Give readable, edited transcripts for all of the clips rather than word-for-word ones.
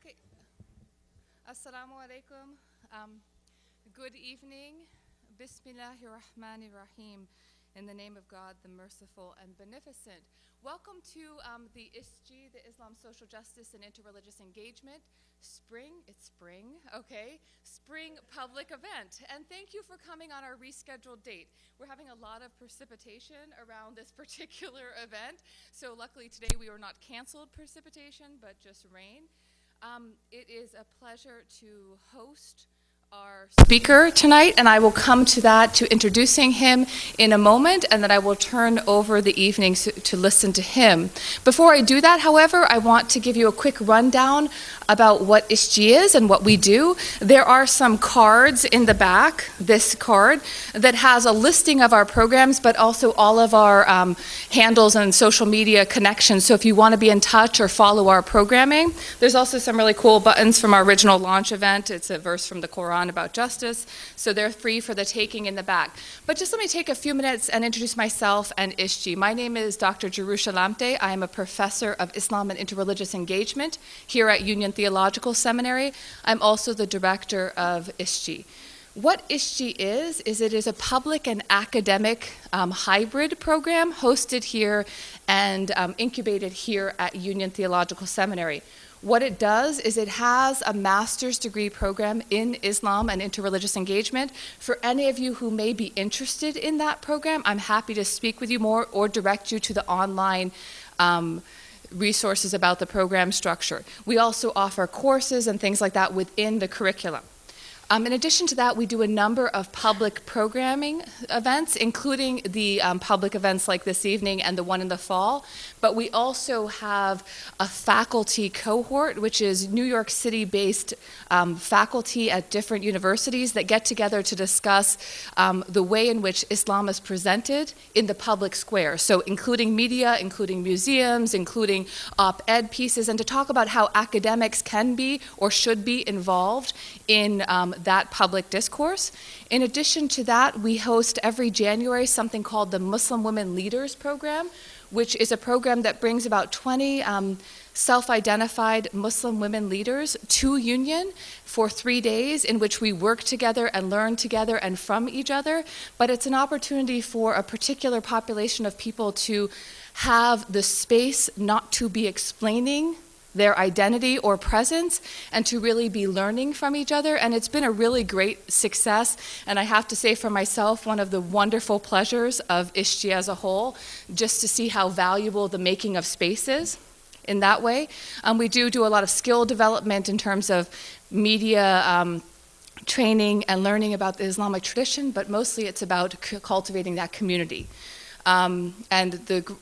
Okay. Assalamu alaikum. Good evening. Bismillahirrahmanirrahim. In the name of God, the merciful and beneficent. Welcome to the ISG, the Islam Social Justice and Interreligious Engagement Spring public event. And thank you for coming on our rescheduled date. We're having a lot of precipitation around this particular event. So luckily today we were not canceled precipitation, but just rain. It is a pleasure to host our speaker tonight, and I will come to that, to introducing him in a moment, and then I will turn over the evening to listen to him. Before I do that, however, I want to give you a quick rundown about what ISG is and what we do. There are some cards in the back, this card, that has a listing of our programs, but also all of our handles and social media connections. So if you want to be in touch or follow our programming, there's also some really cool buttons from our original launch event. It's a verse from the Quran about justice, so they're free for the taking in the back. But just let me take a few minutes and introduce myself and ISG. My name is Dr. Jerusha Lamte. I am a professor of Islam and Interreligious Engagement here at Union Theological Seminary. I'm also the director of ISG. What ISG is it is a public and academic hybrid program hosted here and incubated here at Union Theological Seminary. What it does is it has a master's degree program in Islam and interreligious engagement. For any of you who may be interested in that program, I'm happy to speak with you more or direct you to the online resources about the program structure. We also offer courses and things like that within the curriculum. In addition to that, we do a number of public programming events, including the public events like this evening and the one in the fall. But we also have a faculty cohort, which is New York City-based faculty at different universities that get together to discuss the way in which Islam is presented in the public square. So including media, including museums, including op-ed pieces, and to talk about how academics can be or should be involved in that public discourse. In addition to that, we host every January something called the Muslim Women Leaders Program, which is a program that brings about 20 self-identified Muslim women leaders to Union for 3 days in which we work together and learn together and from each other. But it's an opportunity for a particular population of people to have the space not to be explaining their identity or presence, and to really be learning from each other. And it's been a really great success. And I have to say for myself, one of the wonderful pleasures of ISG as a whole, just to see how valuable the making of space is in that way. We do a lot of skill development in terms of media training and learning about the Islamic tradition, but mostly it's about cultivating that community. And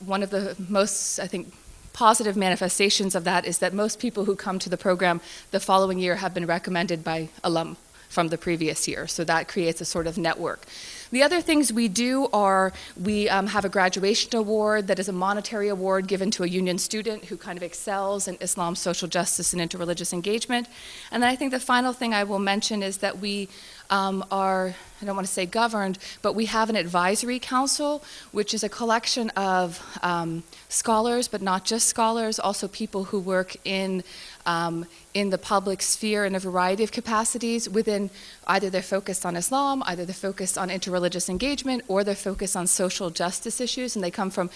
one of the most, I think, positive manifestations of that is that most people who come to the program the following year have been recommended by alum from the previous year. So that creates a sort of network. The other things we do are we have a graduation award that is a monetary award given to a Union student who kind of excels in Islam, social justice, and interreligious engagement. And then I think the final thing I will mention is that we are, I don't want to say governed, but we have an advisory council, which is a collection of scholars, but not just scholars, also people who work in the public sphere in a variety of capacities within either they're focused on Islam, either they're focused on interreligious engagement, or they're focused on social justice issues, and they come from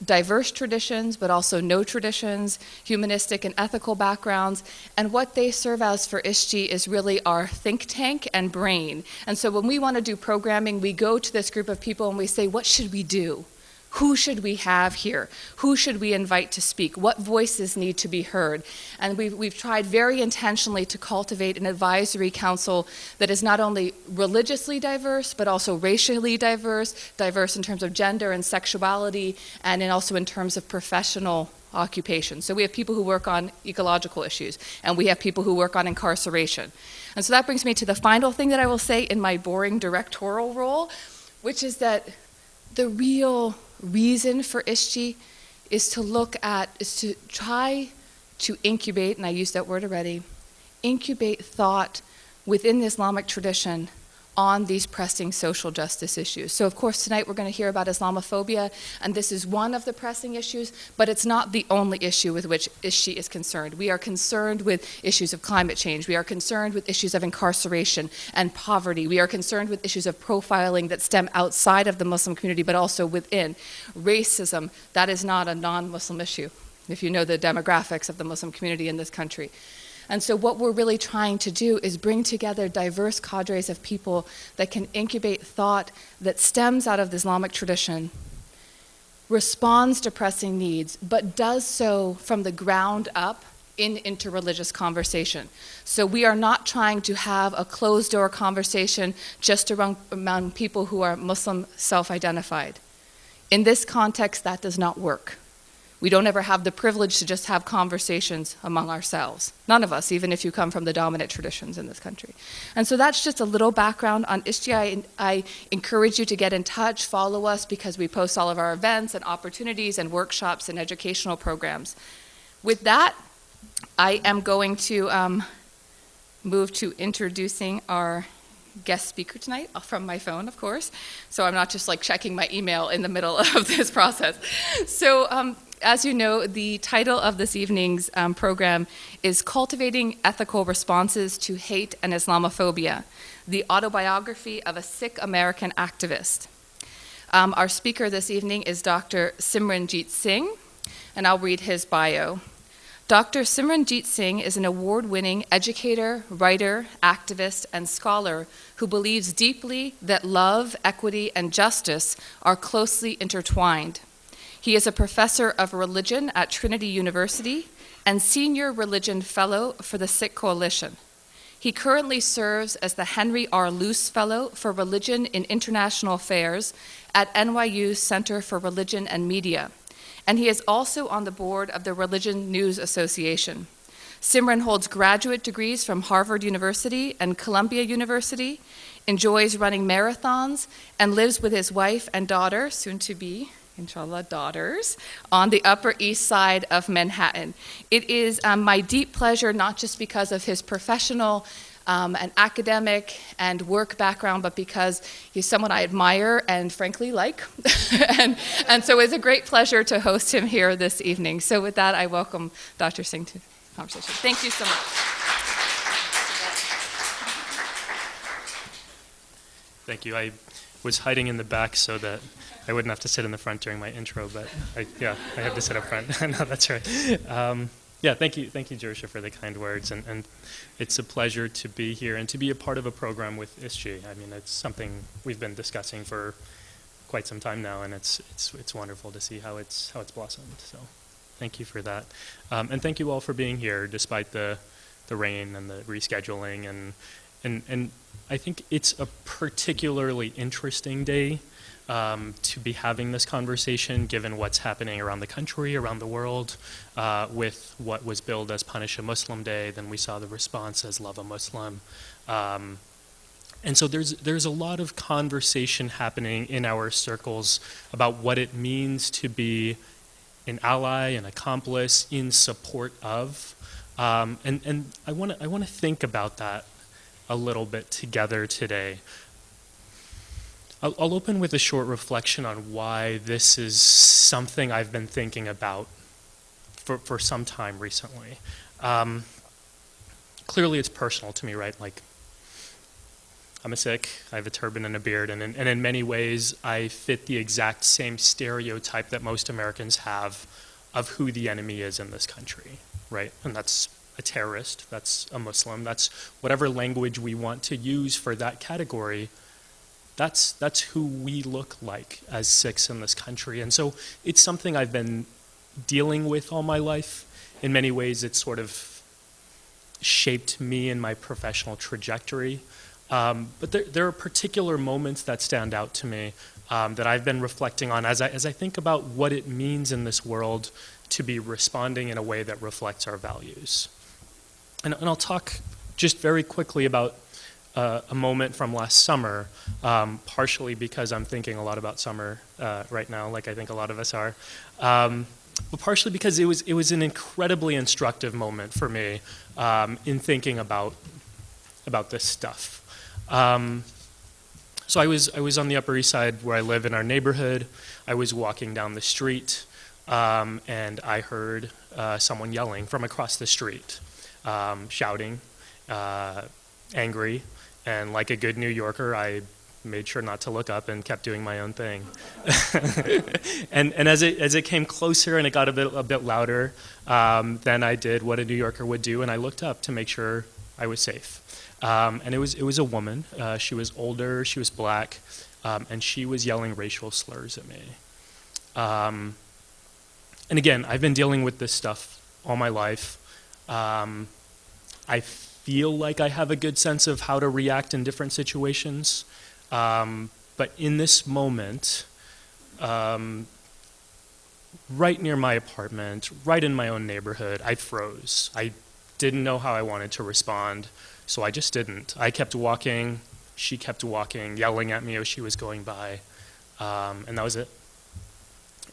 diverse traditions, but also no traditions, humanistic and ethical backgrounds. And what they serve as for ISG is really our think tank and brain. And so when we want to do programming, we go to this group of people and we say, what should we do? Who should we have here? Who should we invite to speak? What voices need to be heard? And we've tried very intentionally to cultivate an advisory council that is not only religiously diverse, but also racially diverse in terms of gender and sexuality, and also in terms of professional occupation. So we have people who work on ecological issues, and we have people who work on incarceration. And so that brings me to the final thing that I will say in my boring directorial role, which is that the real reason for ISG is to try to incubate, and I used that word already, incubate thought within the Islamic tradition on these pressing social justice issues. So of course tonight we're going to hear about Islamophobia, and this is one of the pressing issues, but it's not the only issue with which she is concerned. We are concerned with issues of climate change. We are concerned with issues of incarceration and poverty. We are concerned with issues of profiling that stem outside of the Muslim community, but also within. Racism, that is not a non-Muslim issue, if you know the demographics of the Muslim community in this country. And so what we're really trying to do is bring together diverse cadres of people that can incubate thought that stems out of the Islamic tradition, responds to pressing needs, but does so from the ground up in interreligious conversation. So we are not trying to have a closed-door conversation just among people who are Muslim self-identified. In this context, that does not work. We don't ever have the privilege to just have conversations among ourselves. None of us, even if you come from the dominant traditions in this country. And so that's just a little background on ISHTI. I encourage you to get in touch, follow us, because we post all of our events and opportunities and workshops and educational programs. With that, I am going to move to introducing our guest speaker tonight, from my phone, of course. So I'm not just like checking my email in the middle of this process. So as you know, the title of this evening's program is Cultivating Ethical Responses to Hate and Islamophobia, the autobiography of a Sikh American activist. Our speaker this evening is Dr. Simran Jeet Singh, and I'll read his bio. Dr. Simran Jeet Singh is an award-winning educator, writer, activist, and scholar who believes deeply that love, equity, and justice are closely intertwined. He is a professor of religion at Trinity University and senior religion fellow for the Sikh Coalition. He currently serves as the Henry R. Luce Fellow for Religion in International Affairs at NYU's Center for Religion and Media, and he is also on the board of the Religion News Association. Simran holds graduate degrees from Harvard University and Columbia University, enjoys running marathons, and lives with his wife and daughter, soon to be, inshallah, daughters, on the Upper East Side of Manhattan. It is my deep pleasure, not just because of his professional and academic and work background, but because he's someone I admire and frankly like. and so it's a great pleasure to host him here this evening. So with that, I welcome Dr. Singh to the conversation. Thank you so much. Thank you. I was hiding in the back so that I wouldn't have to sit in the front during my intro, but I have to sit up front. No, that's right. Thank you, Jersha, for the kind words, and it's a pleasure to be here and to be a part of a program with ISHTI. I mean, it's something we've been discussing for quite some time now, and it's wonderful to see how it's blossomed. So, thank you for that, and thank you all for being here despite the rain and the rescheduling, and I think it's a particularly interesting day to be having this conversation, given what's happening around the country, around the world, with what was billed as Punish a Muslim Day. Then we saw the response as Love a Muslim. And so there's a lot of conversation happening in our circles about what it means to be an ally, an accomplice, in support of. And I want to think about that a little bit together today. I'll open with a short reflection on why this is something I've been thinking about for some time recently. Clearly it's personal to me, right? Like, I'm a Sikh, I have a turban and a beard, and in many ways I fit the exact same stereotype that most Americans have of who the enemy is in this country, right? And that's a terrorist, that's a Muslim, that's whatever language we want to use for that category. That's who we look like as Sikhs in this country. And so it's something I've been dealing with all my life. In many ways, it's sort of shaped me in my professional trajectory. But there are particular moments that stand out to me that I've been reflecting on as I think about what it means in this world to be responding in a way that reflects our values. And I'll talk just very quickly about a moment from last summer, partially because I'm thinking a lot about summer right now, like I think a lot of us are, but partially because it was an incredibly instructive moment for me in thinking about this stuff. So I was on the Upper East Side where I live in our neighborhood. I was walking down the street, and I heard someone yelling from across the street, shouting, angry, and like a good New Yorker, I made sure not to look up and kept doing my own thing. and as it came closer and it got a bit louder, then I did what a New Yorker would do, and I looked up to make sure I was safe. And it was a woman. She was older, she was black, and she was yelling racial slurs at me. And again, I've been dealing with this stuff all my life. I feel like I have a good sense of how to react in different situations. But in this moment, right near my apartment, right in my own neighborhood, I froze. I didn't know how I wanted to respond, so I just didn't. I kept walking, she kept walking, yelling at me as she was going by, and that was it.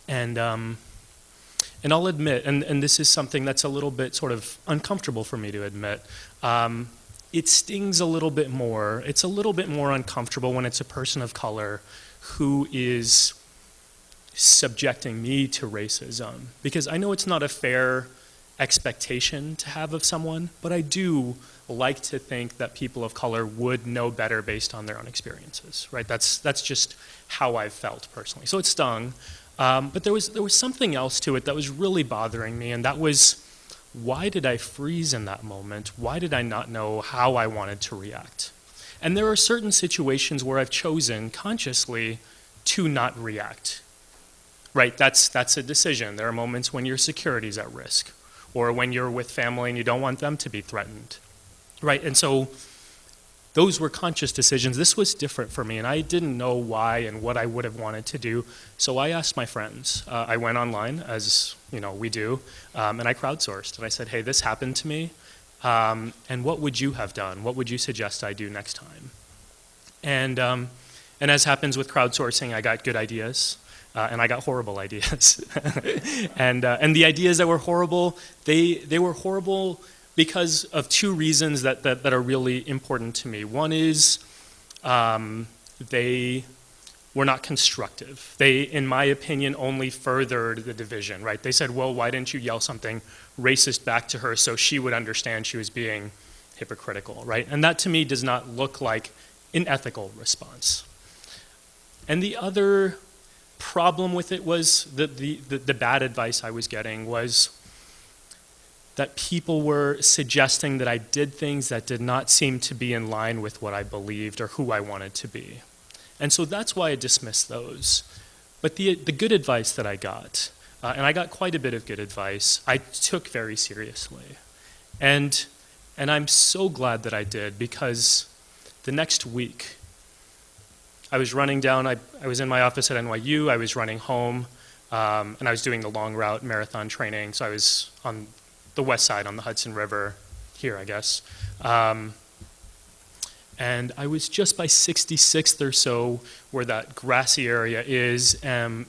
And I'll admit, and this is something that's a little bit sort of uncomfortable for me to admit, it stings a little bit more. It's a little bit more uncomfortable when it's a person of color who is subjecting me to racism. Because I know it's not a fair expectation to have of someone, but I do like to think that people of color would know better based on their own experiences, right? That's just how I've felt personally. So it stung, but there was something else to it that was really bothering me, and that was, why did I freeze in that moment? Why did I not know how I wanted to react? And there are certain situations where I've chosen consciously to not react, right? That's a decision. There are moments when your security's at risk, or when you're with family and you don't want them to be threatened, right? And so those were conscious decisions. This was different for me, and I didn't know why and what I would have wanted to do. So I asked my friends. I went online, as we do, and I crowdsourced. And I said, hey, this happened to me, and what would you have done? What would you suggest I do next time? And as happens with crowdsourcing, I got good ideas, and I got horrible ideas. and the ideas that were horrible, they were horrible because of two reasons that are really important to me. One is they were not constructive. They, in my opinion, only furthered the division, right? They said, well, why didn't you yell something racist back to her so she would understand she was being hypocritical, right? And that to me does not look like an ethical response. And the other problem with it was the bad advice I was getting was that people were suggesting that I did things that did not seem to be in line with what I believed or who I wanted to be. And so that's why I dismissed those. But the good advice that I got, and I got quite a bit of good advice, I took very seriously. And I'm so glad that I did, because the next week, I was running down, I was in my office at NYU, I was running home, and I was doing the long route marathon training, so I was on the west side on the Hudson River, here I guess. And I was just by 66th or so where that grassy area is, and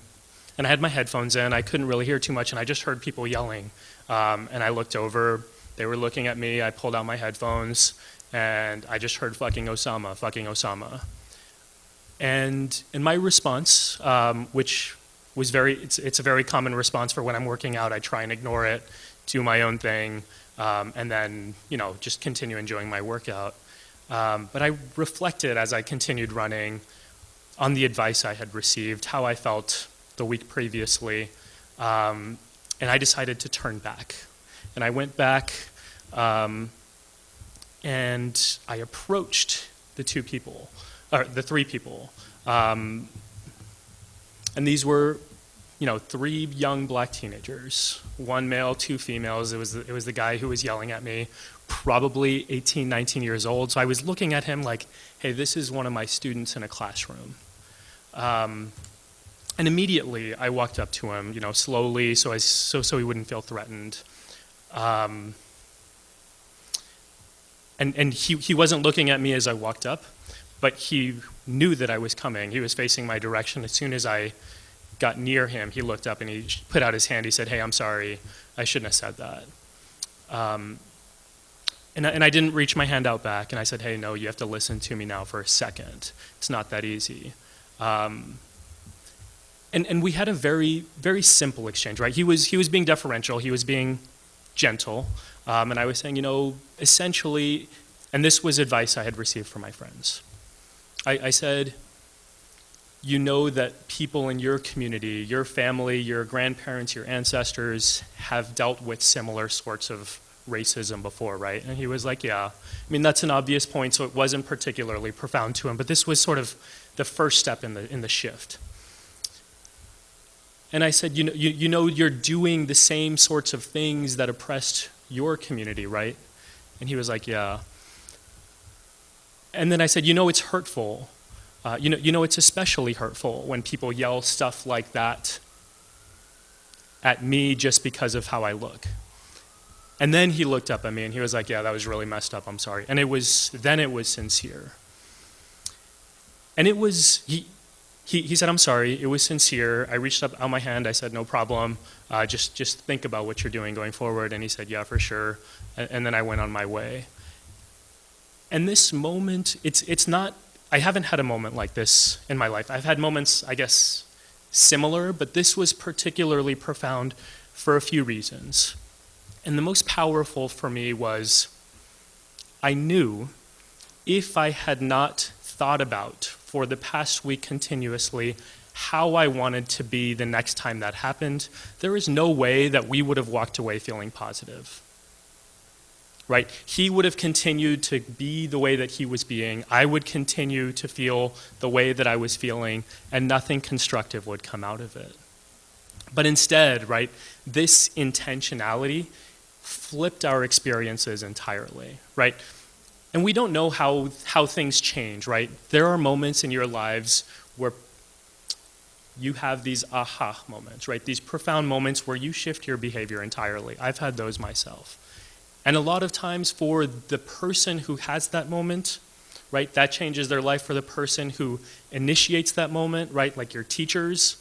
I had my headphones in, I couldn't really hear too much, and I just heard people yelling. And I looked over, they were looking at me, I pulled out my headphones, and I just heard fucking Osama, fucking Osama. And in my response, which was it's a very common response for when I'm working out, I try and ignore it, do my own thing, and then, just continue enjoying my workout. But I reflected as I continued running on the advice I had received, how I felt the week previously, and I decided to turn back. And I went back, and I approached the three people. And these were, three young black teenagers, one male, two females. It was the guy who was yelling at me, probably 18, 19 years old. So I was looking at him like, hey, this is one of my students in a classroom. And immediately I walked up to him, slowly, so he wouldn't feel threatened. And he wasn't looking at me as I walked up, but he knew that I was coming. He was facing my direction. As soon as I got near him, he looked up and he put out his hand. He said, hey, I'm sorry, I shouldn't have said that. And I didn't reach my hand out back, and I said, hey, no, you have to listen to me now for a second. It's not that easy. And we had a very, very simple exchange, right? He was being deferential, he was being gentle, and I was saying, essentially, and this was advice I had received from my friends. I said, you know that people in your community, your family, your grandparents, your ancestors have dealt with similar sorts of racism before, right? And he was like, yeah. I mean, that's an obvious point, so it wasn't particularly profound to him, but this was sort of the first step in the shift. And I said, you know you're doing the same sorts of things that oppressed your community, right? And he was like, yeah. And then I said, it's hurtful. It's especially hurtful when people yell stuff like that at me just because of how I look. And then he looked up at me and he was like, yeah, that was really messed up, I'm sorry. And it was sincere. And it was, he said, I'm sorry, it was sincere. I reached out my hand, I said, no problem, just think about what you're doing going forward. And he said, yeah, for sure. And then I went on my way. And this moment, it's not, I haven't had a moment like this in my life. I've had moments, I guess, similar, but this was particularly profound for a few reasons. And the most powerful for me was, I knew if I had not thought about for the past week continuously how I wanted to be the next time that happened, there is no way that we would have walked away feeling positive. Right? He would have continued to be the way that he was being. I would continue to feel the way that I was feeling, and nothing constructive would come out of it. But instead, right, this intentionality flipped our experiences entirely, right? And we don't know how things change, right? There are moments in your lives where you have these aha moments, right? These profound moments where you shift your behavior entirely. I've had those myself. And a lot of times for the person who has that moment, right, that changes their life. For the person who initiates that moment, right, like your teachers,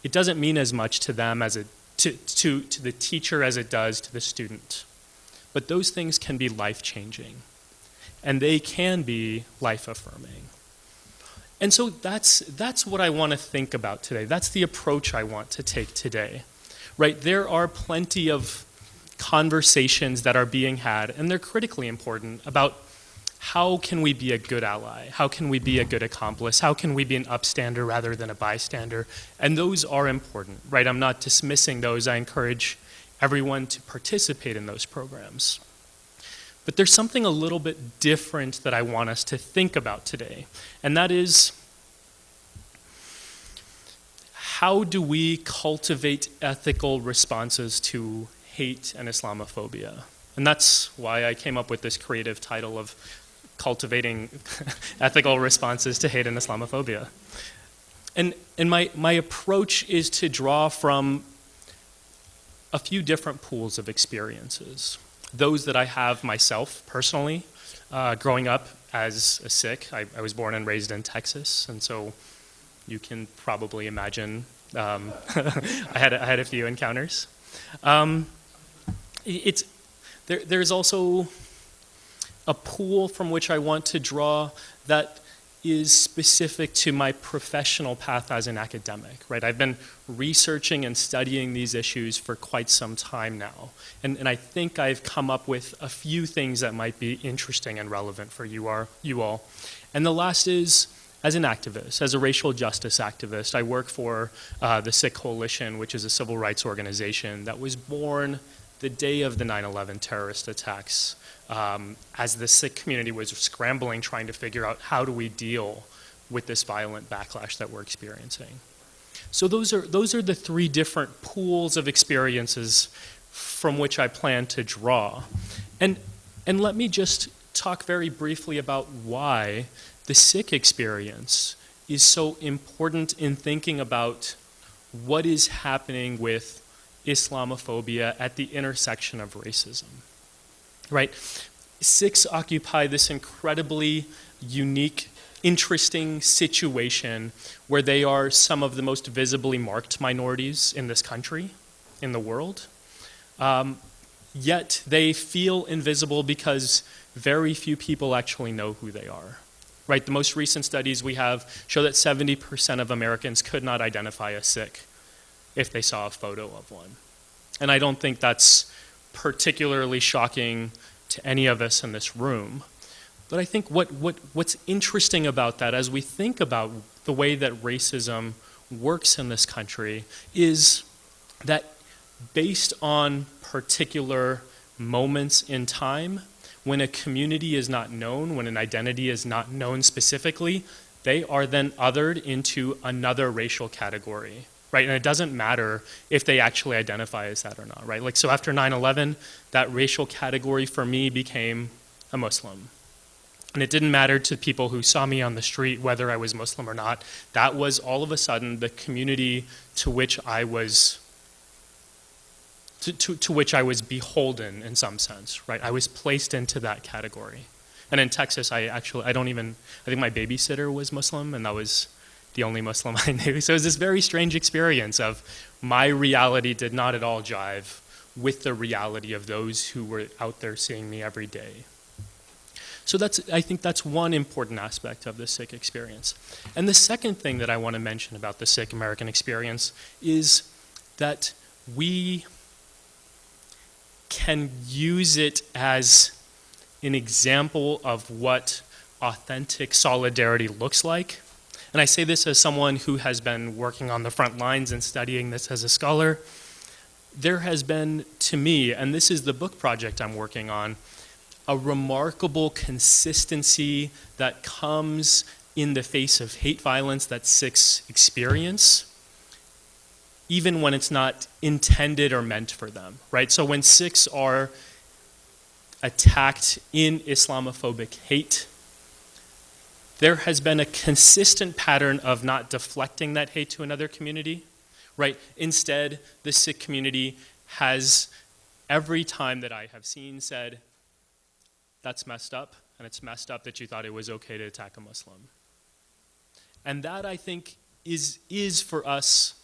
it doesn't mean as much to them as it to the teacher as it does to the student. But those things can be life-changing, and they can be life-affirming. And so that's what I want to think about today. That's the approach I want to take today, right? There are plenty of conversations that are being had, and they're critically important, about how can we be a good ally? How can we be a good accomplice? How can we be an upstander rather than a bystander? And those are important, right? I'm not dismissing those. I encourage everyone to participate in those programs. But there's something a little bit different that I want us to think about today, and that is, how do we cultivate ethical responses to hate and Islamophobia? And that's why I came up with this creative title of Cultivating Ethical Responses to Hate and Islamophobia. And my approach is to draw from a few different pools of experiences. Those that I have myself personally, growing up as a Sikh. I was born and raised in Texas, and so you can probably imagine I had a few encounters. There's also a pool from which I want to draw that is specific to my professional path as an academic, right? I've been researching and studying these issues for quite some time now, and I think I've come up with a few things that might be interesting and relevant for you all. And the last is, as an activist, as a racial justice activist, I work for the Sikh Coalition, which is a civil rights organization that was born the day of the 9/11 terrorist attacks, as the Sikh community was scrambling, trying to figure out how do we deal with this violent backlash that we're experiencing. So those are the three different pools of experiences from which I plan to draw. And let me just talk very briefly about why the Sikh experience is so important in thinking about what is happening with Islamophobia at the intersection of racism, right? Sikhs occupy this incredibly unique, interesting situation where they are some of the most visibly marked minorities in this country, in the world. yet they feel invisible because very few people actually know who they are. Right? The most recent studies we have show that 70% of Americans could not identify a Sikh if they saw a photo of one. And I don't think that's particularly shocking to any of us in this room. But I think what's interesting about that, as we think about the way that racism works in this country, is that based on particular moments in time, when a community is not known, when an identity is not known specifically, they are then othered into another racial category, right? And it doesn't matter if they actually identify as that or not, right? Like, so after 9/11, that racial category for me became a Muslim. And it didn't matter to people who saw me on the street whether I was Muslim or not. That was all of a sudden the community to which I was to which I was beholden in some sense, right? I was placed into that category. And in Texas, I think my babysitter was Muslim, and that was the only Muslim I knew. So it was this very strange experience of my reality did not at all jive with the reality of those who were out there seeing me every day. So I think that's one important aspect of the Sikh experience. And the second thing that I want to mention about the Sikh American experience is that we can use it as an example of what authentic solidarity looks like. And I say this as someone who has been working on the front lines and studying this as a scholar. There has been, to me, and this is the book project I'm working on, a remarkable consistency that comes in the face of hate violence that Sikhs experience, even when it's not intended or meant for them, right? So when Sikhs are attacked in Islamophobic hate, there has been a consistent pattern of not deflecting that hate to another community, right? Instead, the Sikh community has, every time that I have seen, said, that's messed up, and it's messed up that you thought it was okay to attack a Muslim. And that, I think, is for us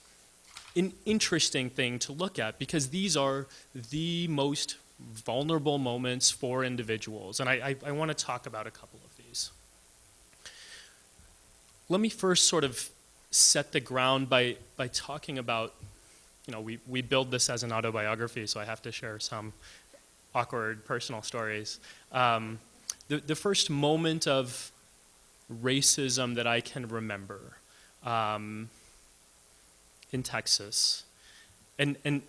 an interesting thing to look at, because these are the most vulnerable moments for individuals. And I want to talk about a couple of these. Let me first sort of set the ground by talking about, we build this as an autobiography, so I have to share some awkward personal stories. The first moment of racism that I can remember in Texas, and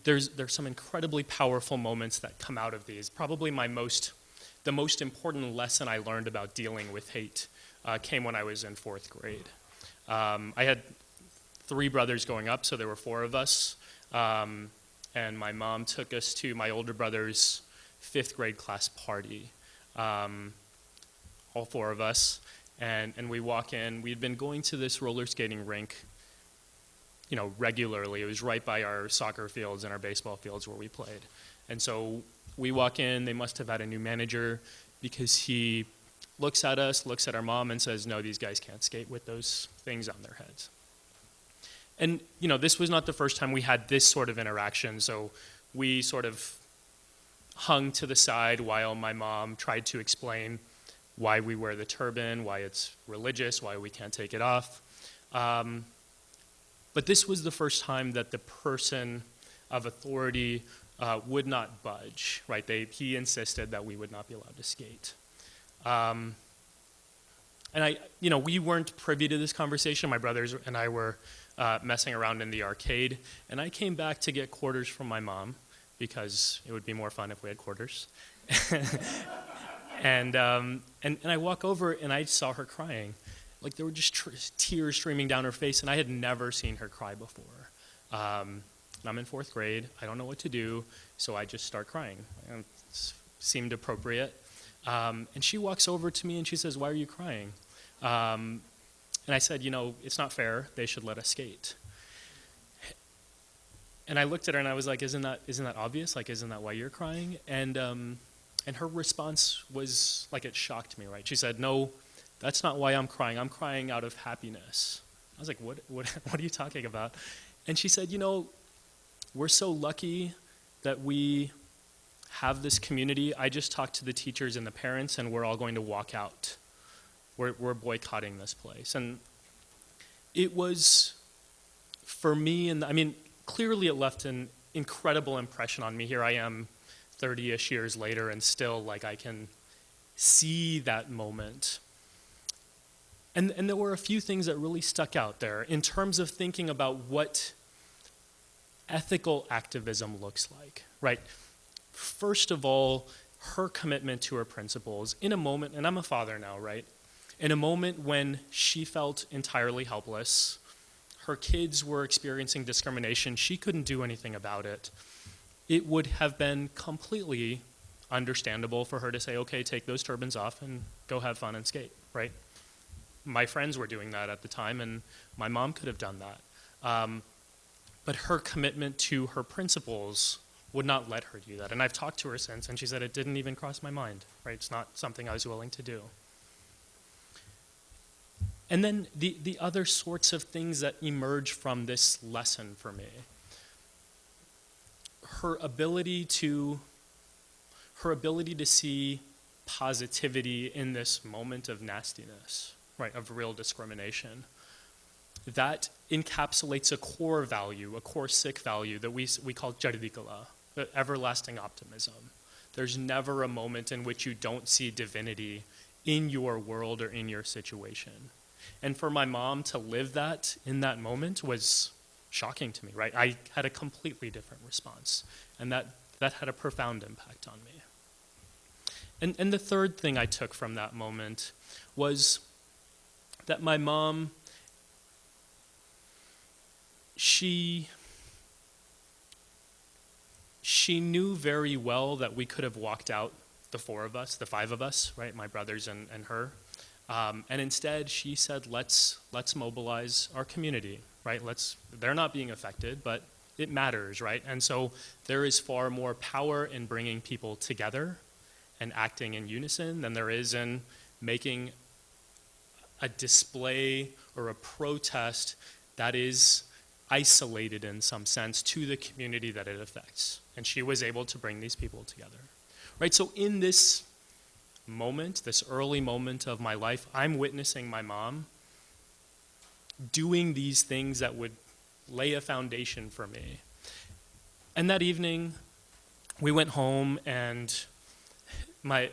there's some incredibly powerful moments that come out of these. Probably the most important lesson I learned about dealing with hate came when I was in 4th grade. I had 3 brothers growing up, so there were 4 of us. And my mom took us to my older brother's 5th grade class party, all 4 of us, and we walk in. We'd been going to this roller skating rink, regularly. It was right by our soccer fields and our baseball fields where we played. And so we walk in. They must have had a new manager, because he looks at us, looks at our mom, and says, no, these guys can't skate with those things on their heads. And, this was not the first time we had this sort of interaction, so we sort of hung to the side while my mom tried to explain why we wear the turban, why it's religious, why we can't take it off. But this was the first time that the person of authority would not budge, right? He insisted that we would not be allowed to skate. And we weren't privy to this conversation. My brothers and I were messing around in the arcade, and I came back to get quarters from my mom, because it would be more fun if we had quarters. and I walk over, and I saw her crying. Like, there were just tears streaming down her face, and I had never seen her cry before. And I'm in 4th grade. I don't know what to do, so I just start crying. It seemed appropriate. And she walks over to me, and she says, why are you crying? And I said, it's not fair. They should let us skate. And I looked at her, and I was like, isn't that obvious? Like, isn't that why you're crying? And her response was like, it shocked me, right? She said, no, that's not why I'm crying. I'm crying out of happiness. I was like, what are you talking about? And she said, we're so lucky that we have this community. I just talked to the teachers and the parents, and we're all going to walk out. We're boycotting this place. And it was, for me, and I mean, clearly it left an incredible impression on me. Here I am 30-ish years later, and still, like, I can see that moment. And there were a few things that really stuck out there in terms of thinking about what ethical activism looks like, right? First of all, her commitment to her principles in a moment, and I'm a father now, right? In a moment when she felt entirely helpless, her kids were experiencing discrimination, she couldn't do anything about it. It would have been completely understandable for her to say, okay, take those turbans off and go have fun and skate, right? My friends were doing that at the time, and my mom could have done that. But her commitment to her principles would not let her do that. And I've talked to her since, and she said it didn't even cross my mind, right? It's not something I was willing to do. And then the other sorts of things that emerge from this lesson for me. Her ability to see positivity in this moment of nastiness, right, of real discrimination. That encapsulates a core value, a core Sikh value that we call jaridikala, the everlasting optimism. There's never a moment in which you don't see divinity in your world or in your situation. And for my mom to live that in that moment was shocking to me, right? I had a completely different response, and that had a profound impact on me. And the third thing I took from that moment was that my mom, she knew very well that we could have walked out, the four of us, the five of us, right, my brothers and her. And instead, she said, let's mobilize our community, right? They're not being affected, but it matters, right? And so there is far more power in bringing people together and acting in unison than there is in making a display or a protest that is isolated in some sense to the community that it affects. And she was able to bring these people together, right? So in this moment, this early moment of my life, I'm witnessing my mom doing these things that would lay a foundation for me. And that evening, we went home, and my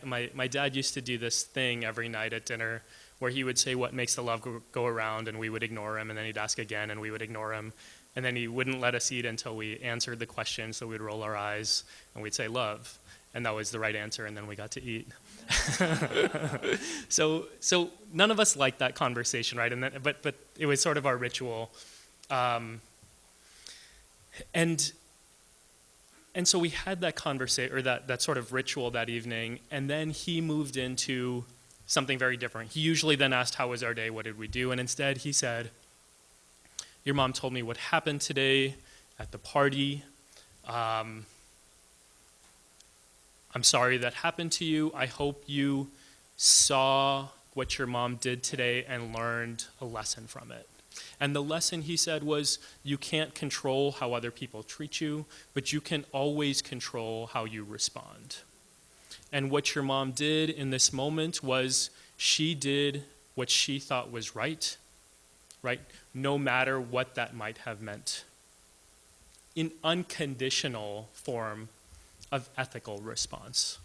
dad used to do this thing every night at dinner where he would say, what makes the love go around, and we would ignore him, and then he'd ask again, and we would ignore him. And then he wouldn't let us eat until we answered the question, so we'd roll our eyes, and we'd say love. And that was the right answer, and then we got to eat. So none of us liked that conversation, right? But it was sort of our ritual. And so we had that conversation, or that sort of ritual that evening, and then he moved into something very different. He usually then asked, how was our day, what did we do? And instead he said, your mom told me what happened today at the party. I'm sorry that happened to you. I hope you saw what your mom did today and learned a lesson from it. And the lesson, he said, was you can't control how other people treat you, but you can always control how you respond. And what your mom did in this moment was she did what she thought was right? No matter what that might have meant. In unconditional form of ethical response.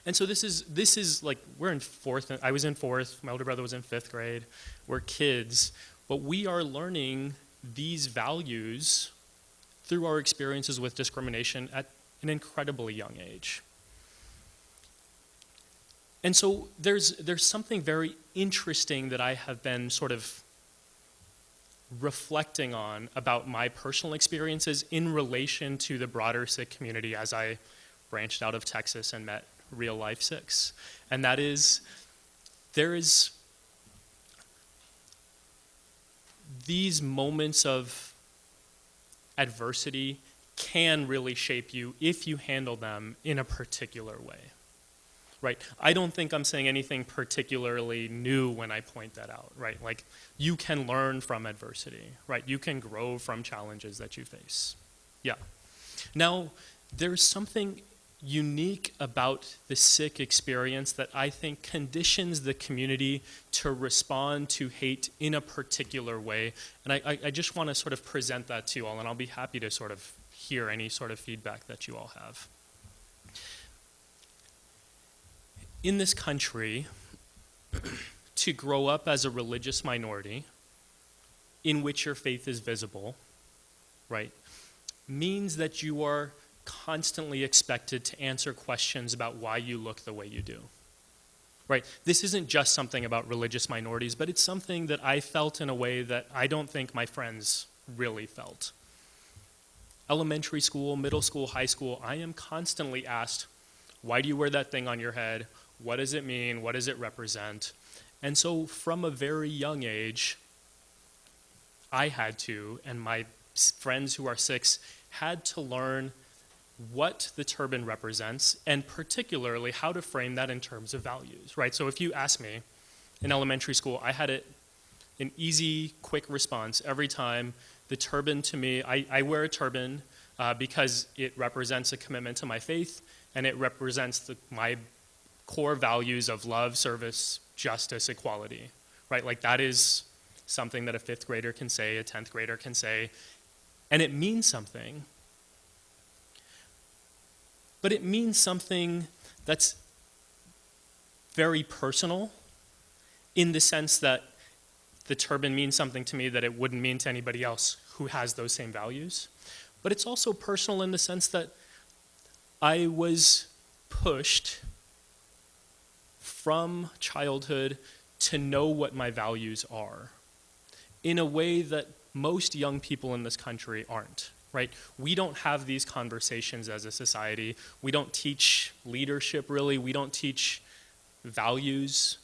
And so this is like, we're in fourth, I was in fourth, my older brother was in fifth grade, we're kids, but we are learning these values through our experiences with discrimination at an incredibly young age. And so there's something very interesting that I have been sort of reflecting on about my personal experiences in relation to the broader Sikh community as I branched out of Texas and met real life Sikhs. And that is, there is these moments of adversity can really shape you if you handle them in a particular way. Right? I don't think I'm saying anything particularly new when I point that out, right? Like, you can learn from adversity, right? You can grow from challenges that you face. Yeah. Now, there's something unique about the Sikh experience that I think conditions the community to respond to hate in a particular way. And I just want to sort of present that to you all, and I'll be happy to sort of hear any sort of feedback that you all have. In this country, to grow up as a religious minority in which your faith is visible, right, means that you are constantly expected to answer questions about why you look the way you do. Right? This isn't just something about religious minorities, but it's something that I felt in a way that I don't think my friends really felt. Elementary school, middle school, high school, I am constantly asked, why do you wear that thing on your head? What does it mean? What does it represent? And so from a very young age, I had to, and my friends who are Sikhs had to learn what the turban represents, and particularly how to frame that in terms of values, right? So if you ask me, in elementary school, I had an easy, quick response every time. The turban to me, I wear a turban because it represents a commitment to my faith, and it represents my core values of love, service, justice, equality, right? Like that is something that a 5th grader can say, a 10th grader can say, and it means something. But it means something that's very personal in the sense that the turban means something to me that it wouldn't mean to anybody else who has those same values. But it's also personal in the sense that I was pushed from childhood to know what my values are in a way that most young people in this country aren't. Right? We don't have these conversations as a society. We don't teach leadership, really. We don't teach values.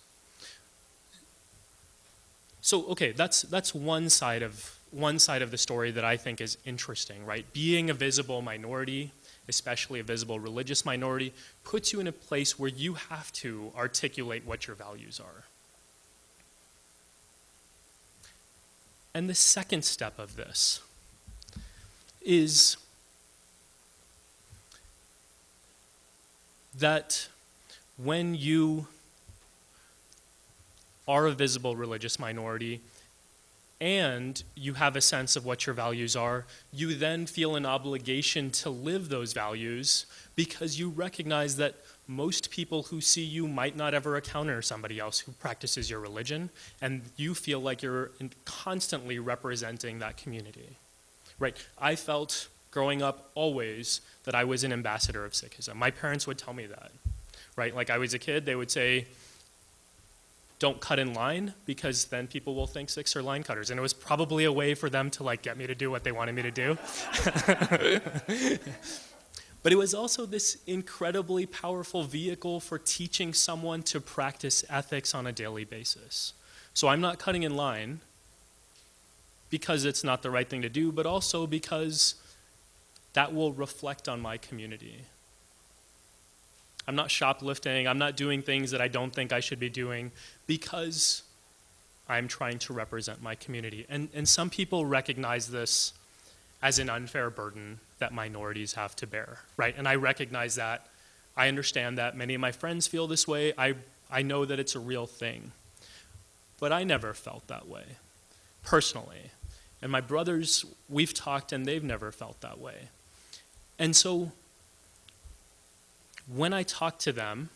So, okay, that's one side of the story that I think is interesting, right? Being a visible minority, especially a visible religious minority, puts you in a place where you have to articulate what your values are. And the second step of this is that when you are a visible religious minority and you have a sense of what your values are, you then feel an obligation to live those values because you recognize that most people who see you might not ever encounter somebody else who practices your religion, and you feel like you're constantly representing that community. Right, I felt growing up always that I was an ambassador of Sikhism. My parents would tell me that, right? Like I was a kid, they would say, don't cut in line because then people will think Sikhs are line cutters. And it was probably a way for them to like get me to do what they wanted me to do. But it was also this incredibly powerful vehicle for teaching someone to practice ethics on a daily basis. So I'm not cutting in line because it's not the right thing to do, but also because that will reflect on my community. I'm not shoplifting, I'm not doing things that I don't think I should be doing because I'm trying to represent my community. And some people recognize this as an unfair burden that minorities have to bear, right? And I recognize that. I understand that. Many of my friends feel this way. I know that it's a real thing. But I never felt that way, personally. And my brothers, we've talked and they've never felt that way. And so when I talk to them,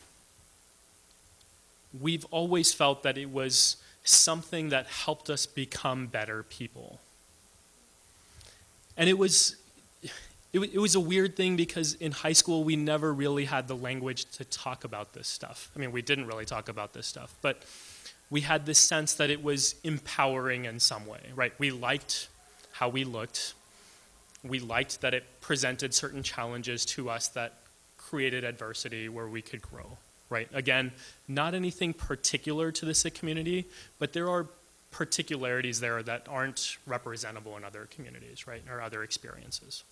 we've always felt that it was something that helped us become better people. And it was a weird thing because in high school we never really had the language to talk about this stuff. I mean, we didn't really talk about this stuff, but we had this sense that it was empowering in some way, right? We liked how we looked. We liked that it presented certain challenges to us that created adversity where we could grow, right? Again, not anything particular to the Sikh community, but there are particularities there that aren't representable in other communities, right, or other experiences.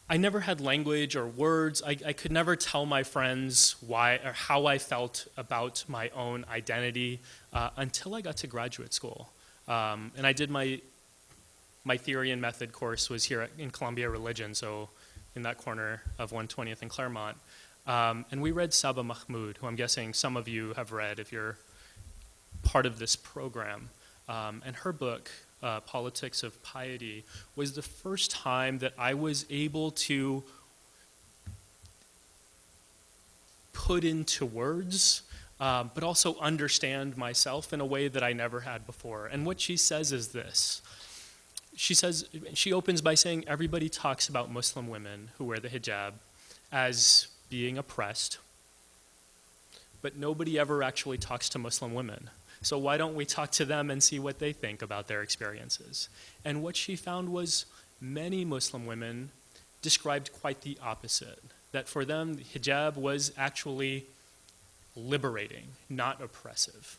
I never had language or words. I could never tell my friends why or how I felt about my own identity until I got to graduate school. And I did my theory and method course was here in Columbia Religion, so in that corner of 120th and Claremont. And we read Saba Mahmood, who I'm guessing some of you have read if you're part of this program. And her book, Politics of Piety, was the first time that I was able to put into words, but also understand myself in a way that I never had before. And what she says is this. She opens by saying everybody talks about Muslim women who wear the hijab as being oppressed, but nobody ever actually talks to Muslim women. So why don't we talk to them and see what they think about their experiences? And what she found was many Muslim women described quite the opposite, that for them, hijab was actually liberating, not oppressive.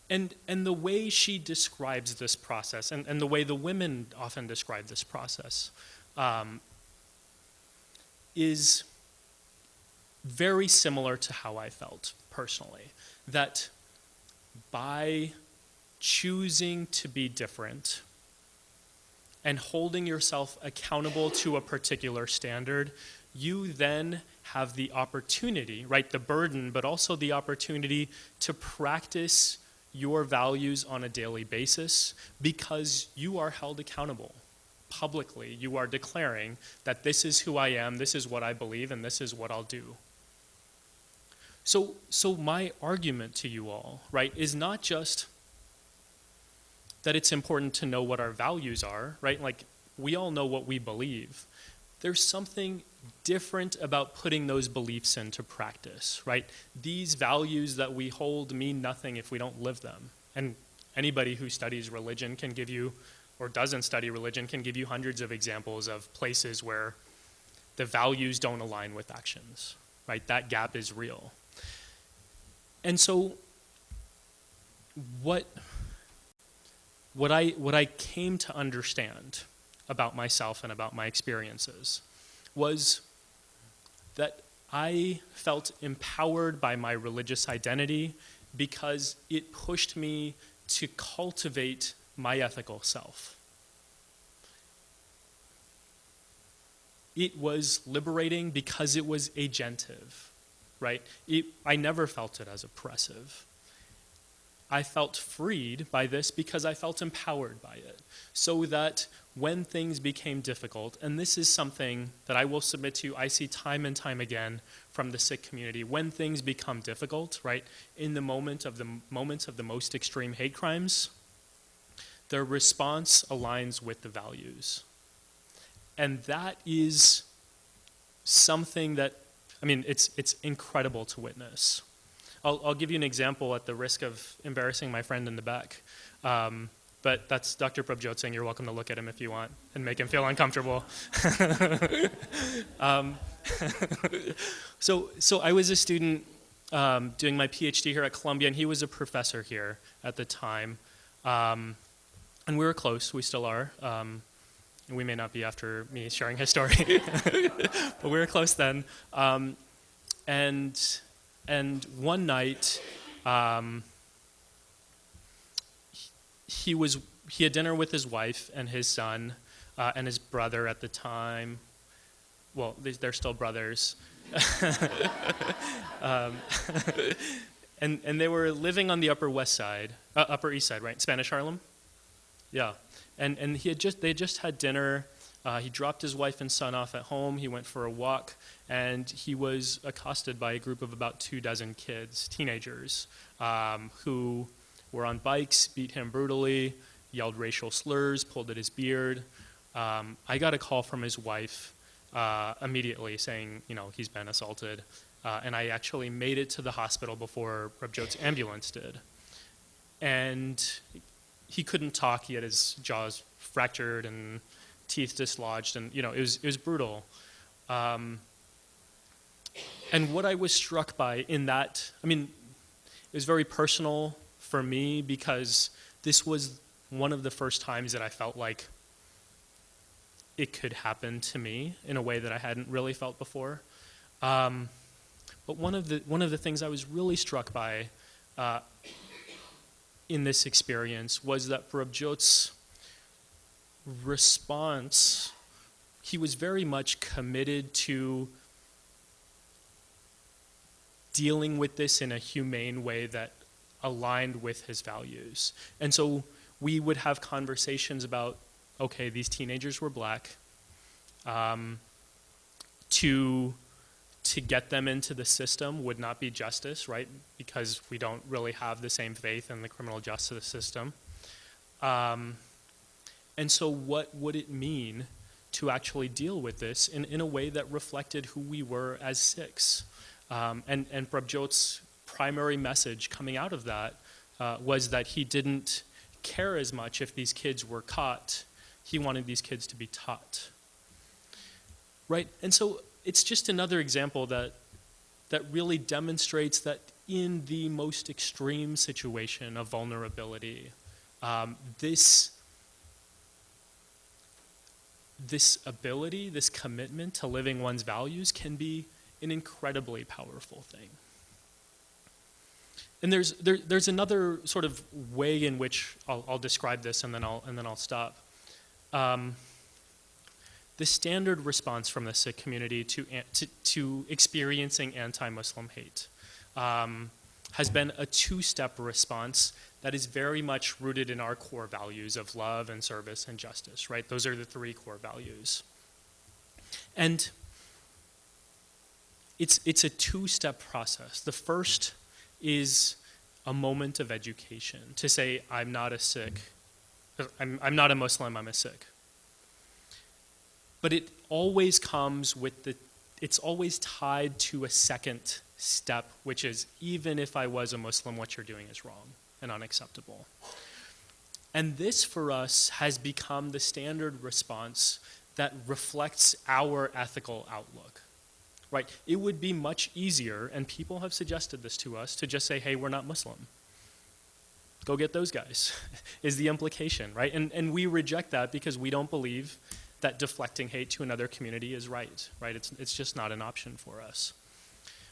And the way she describes this process, and the way the women often describe this process, is very similar to how I felt personally. That by choosing to be different and holding yourself accountable to a particular standard, you then have the opportunity, right, the burden, but also the opportunity to practice your values on a daily basis because you are held accountable. Publicly, you are declaring that this is who I am, this is what I believe, and this is what I'll do. So my argument to you all, right, is not just that it's important to know what our values are, right? Like, we all know what we believe. There's something different about putting those beliefs into practice, right? These values that we hold mean nothing if we don't live them. And anybody who studies religion can give you, or doesn't study religion, can give you hundreds of examples of places where the values don't align with actions, right? That gap is real. And so what I came to understand about myself and about my experiences was that I felt empowered by my religious identity because it pushed me to cultivate my ethical self. It was liberating because it was agentive, right? I never felt it as oppressive. I felt freed by this because I felt empowered by it. So that when things became difficult, and this is something that I will submit to you, I see time and time again from the Sikh community, when things become difficult, right, in the moments of the most extreme hate crimes, their response aligns with the values. And that is something that, I mean, it's incredible to witness. I'll give you an example at the risk of embarrassing my friend in the back. But that's Dr. Prabjot Singh. You're welcome to look at him if you want and make him feel uncomfortable. So I was a student doing my PhD here at Columbia, and he was a professor here at the time. And we were close. We still are. And we may not be after me sharing his story. But we were close then. And one night, he had dinner with his wife and his son and his brother at the time. Well, they're still brothers. And they were living on the Upper East Side, right? Spanish Harlem? Yeah. And they just had dinner. He dropped his wife and son off at home. He went for a walk, and he was accosted by a group of about 24 kids, teenagers, who were on bikes, beat him brutally, yelled racial slurs, pulled at his beard. I got a call from his wife immediately saying, he's been assaulted. And I actually made it to the hospital before Prabjot's ambulance did. And he couldn't talk. He had his jaws fractured and teeth dislodged, and it was brutal. And what I was struck by in that, it was very personal for me because this was one of the first times that I felt like it could happen to me in a way that I hadn't really felt before. But one of the things I was really struck by in this experience was that Prabjot's response he was very much committed to dealing with this in a humane way that aligned with his values. And so we would have conversations about, okay, these teenagers were black, to get them into the system would not be justice, right? Because we don't really have the same faith in the criminal justice system. And so what would it mean to actually deal with this in a way that reflected who we were as Sikhs? And Prabjot's primary message coming out of that was that he didn't care as much if these kids were caught. He wanted these kids to be taught. Right? And so it's just another example that really demonstrates that in the most extreme situation of vulnerability, this ability, this commitment to living one's values can be an incredibly powerful thing. And there's another sort of way in which I'll describe this, and then I'll stop. The standard response from the Sikh community to experiencing anti-Muslim hate has been a two-step response that is very much rooted in our core values of love and service and justice, right? Those are the three core values. And it's a two-step process. The first is a moment of education, to say, I'm not a Sikh, I'm not a Muslim, I'm a Sikh. But it always comes with it's always tied to a second step, which is, even if I was a Muslim, what you're doing is wrong and unacceptable. And this for us has become the standard response that reflects our ethical outlook, right? It would be much easier, and people have suggested this to us, to just say, hey, we're not Muslim. Go get those guys, is the implication, right? And we reject that because we don't believe that deflecting hate to another community is right? It's just not an option for us.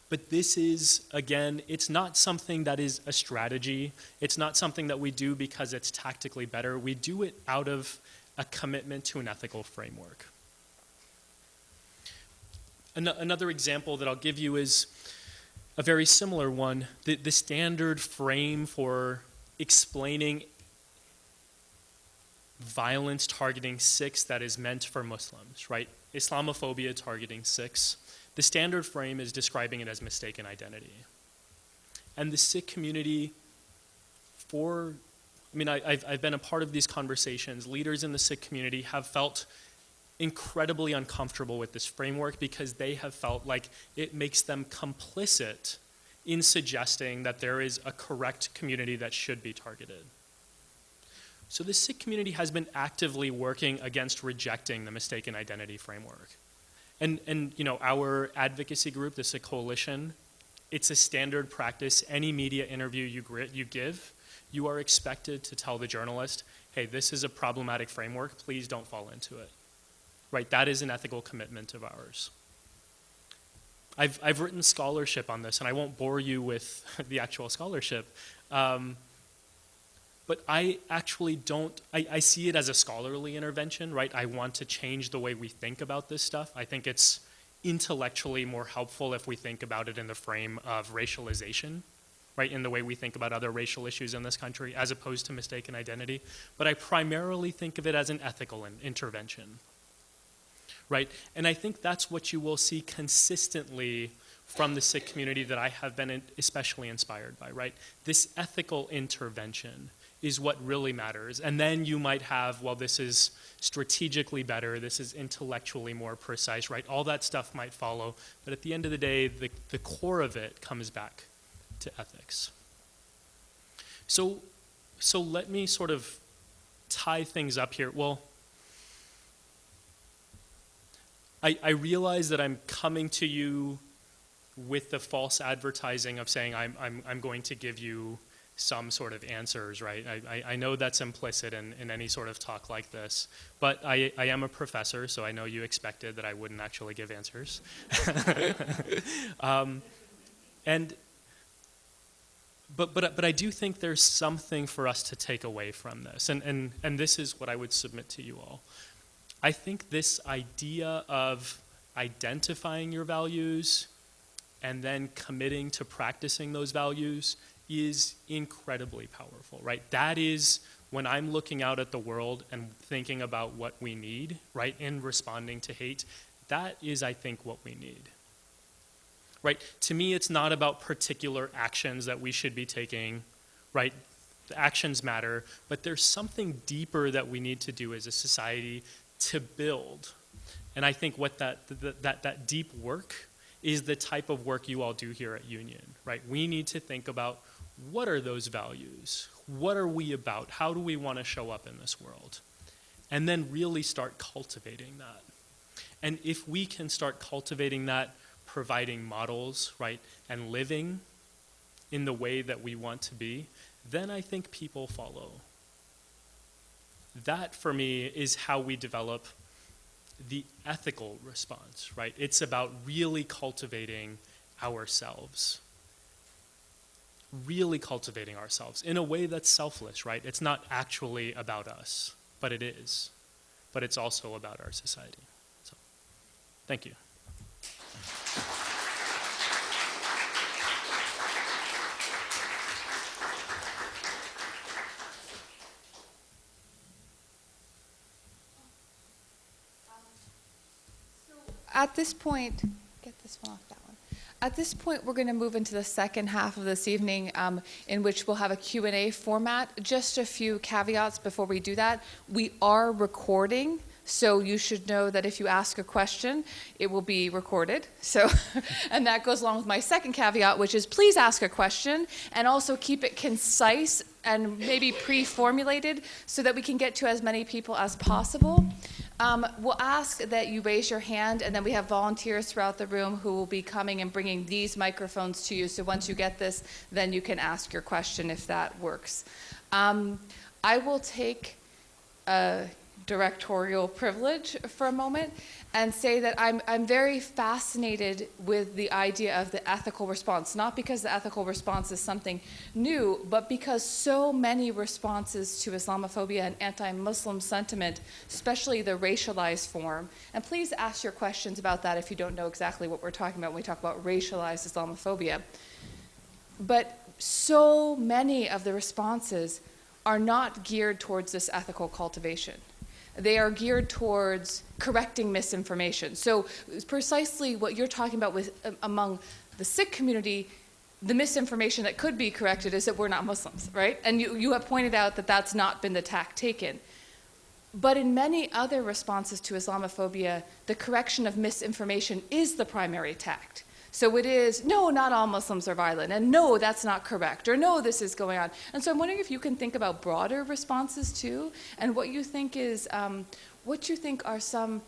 But this is, again, it's not something that is a strategy. It's not something that we do because it's tactically better. We do it out of a commitment to an ethical framework. Another example that I'll give you is a very similar one. The standard frame for explaining violence targeting Sikhs that is meant for Muslims, right? Islamophobia targeting Sikhs. The standard frame is describing it as mistaken identity. And the Sikh community, I've been a part of these conversations. Leaders in the Sikh community have felt incredibly uncomfortable with this framework because they have felt like it makes them complicit in suggesting that there is a correct community that should be targeted. So the Sikh community has been actively working against rejecting the mistaken identity framework. And our advocacy group, the Sikh Coalition, it's a standard practice. Any media interview you give, you are expected to tell the journalist, hey, this is a problematic framework, please don't fall into it. Right, that is an ethical commitment of ours. I've written scholarship on this, and I won't bore you with the actual scholarship. But I actually I see it as a scholarly intervention, right? I want to change the way we think about this stuff. I think it's intellectually more helpful if we think about it in the frame of racialization, right? In the way we think about other racial issues in this country, as opposed to mistaken identity. But I primarily think of it as an ethical intervention, right? And I think that's what you will see consistently from the Sikh community that I have been especially inspired by, right? This ethical intervention is what really matters. And then you might have, well, this is strategically better, this is intellectually more precise, right? All that stuff might follow, but at the end of the day, the core of it comes back to ethics. So let me sort of tie things up here. Well, I realize that I'm coming to you with the false advertising of saying I'm going to give you some sort of answers, right? I know that's implicit in any sort of talk like this, but I am a professor, so I know you expected that I wouldn't actually give answers. But I do think there's something for us to take away from this, and this is what I would submit to you all. I think this idea of identifying your values and then committing to practicing those values is incredibly powerful, right? That is when I'm looking out at the world and thinking about what we need, right, in responding to hate, that is, I think, what we need. Right? To me, it's not about particular actions that we should be taking, right? The actions matter, but there's something deeper that we need to do as a society to build. And I think what that deep work is the type of work you all do here at Union, right? We need to think about what are those values? What are we about? How do we want to show up in this world? And then really start cultivating that. And if we can start cultivating that, providing models, right, and living in the way that we want to be, then I think people follow. That, for me, is how we develop the ethical response, right? It's about really cultivating ourselves. Really cultivating ourselves in a way that's selfless, right? It's not actually about us, but it is. But it's also about our society. So, thank you. At this point, get this one off that one. At this point, we're going to move into the second half of this evening, in which we'll have a Q&A format. Just a few caveats before we do that. We are recording, so you should know that if you ask a question, it will be recorded. So, and that goes along with my second caveat, which is please ask a question and also keep it concise and maybe pre-formulated so that we can get to as many people as possible. We'll ask that you raise your hand, and then we have volunteers throughout the room who will be coming and bringing these microphones to you. So once you get this, then you can ask your question if that works. I will take a directorial privilege for a moment and say that I'm very fascinated with the idea of the ethical response, not because the ethical response is something new, but because so many responses to Islamophobia and anti-Muslim sentiment, especially the racialized form, and please ask your questions about that if you don't know exactly what we're talking about when we talk about racialized Islamophobia. But so many of the responses are not geared towards this ethical cultivation. They are geared towards correcting misinformation. So precisely what you're talking about with among the Sikh community, the misinformation that could be corrected is that we're not Muslims, right? And you have pointed out that that's not been the tack taken. But in many other responses to Islamophobia, the correction of misinformation is the primary tact. So it is, no, not all Muslims are violent, and no, that's not correct, or no, this is going on. And so I'm wondering if you can think about broader responses too, and what you think is, what you think are some,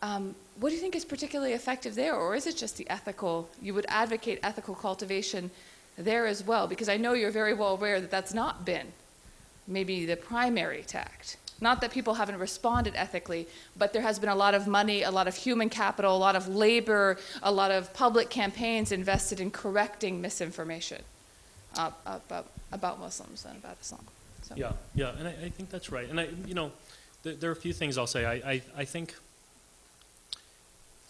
what do you think is particularly effective there, or is it just the ethical, you would advocate ethical cultivation there as well? Because I know you're very well aware that that's not been maybe the primary tact. Not that people haven't responded ethically, but there has been a lot of money, a lot of human capital, a lot of labor, a lot of public campaigns invested in correcting misinformation about Muslims and about Islam. So. Yeah, and I think that's right. And there are a few things I'll say. I think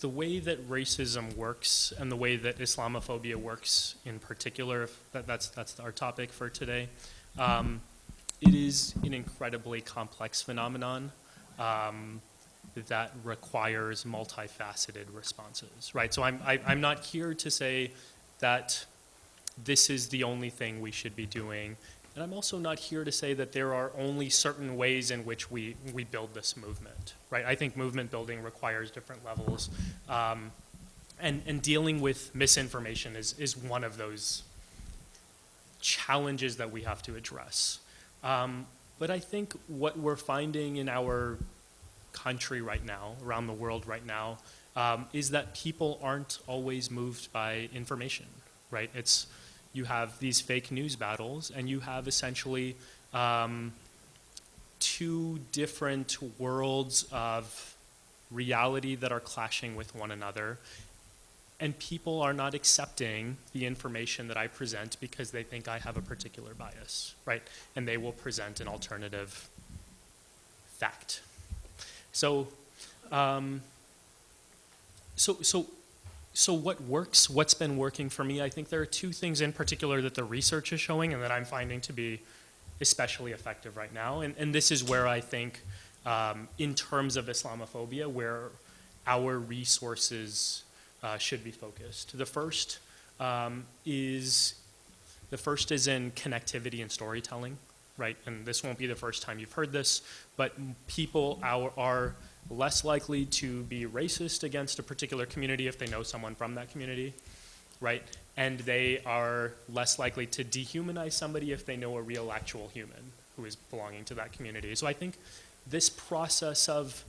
the way that racism works and the way that Islamophobia works in particular, that's our topic for today. It is an incredibly complex phenomenon that requires multifaceted responses, right? So I'm not here to say that this is the only thing we should be doing, and I'm also not here to say that there are only certain ways in which we build this movement, right? I think movement building requires different levels, and dealing with misinformation is one of those challenges that we have to address. But I think what we're finding in our country right now, around the world right now, is that people aren't always moved by information, right? You have these fake news battles, and you have essentially two different worlds of reality that are clashing with one another. And people are not accepting the information that I present because they think I have a particular bias, right? And they will present an alternative fact. So So what works? What's been working for me? I think there are two things in particular that the research is showing and that I'm finding to be especially effective right now. And this is where I think, in terms of Islamophobia, where our resources should be focused. The first is in connectivity and storytelling, right? And this won't be the first time you've heard this, but people are less likely to be racist against a particular community if they know someone from that community, right? And they are less likely to dehumanize somebody if they know a real actual human who is belonging to that community. So I think this process of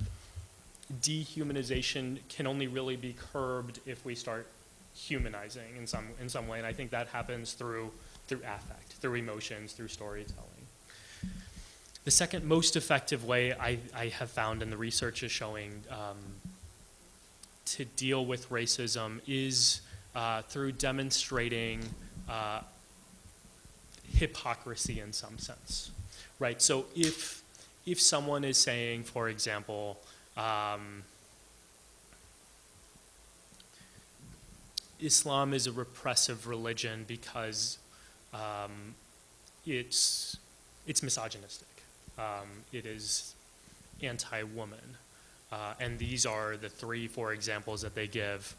dehumanization can only really be curbed if we start humanizing in some way, and I think that happens through affect, through emotions, through storytelling. The second most effective way I have found, and the research is showing, to deal with racism is through demonstrating hypocrisy in some sense, right? So if someone is saying, for example, Islam is a repressive religion because it's misogynistic. It is anti-woman. And these are the 3-4 examples that they give.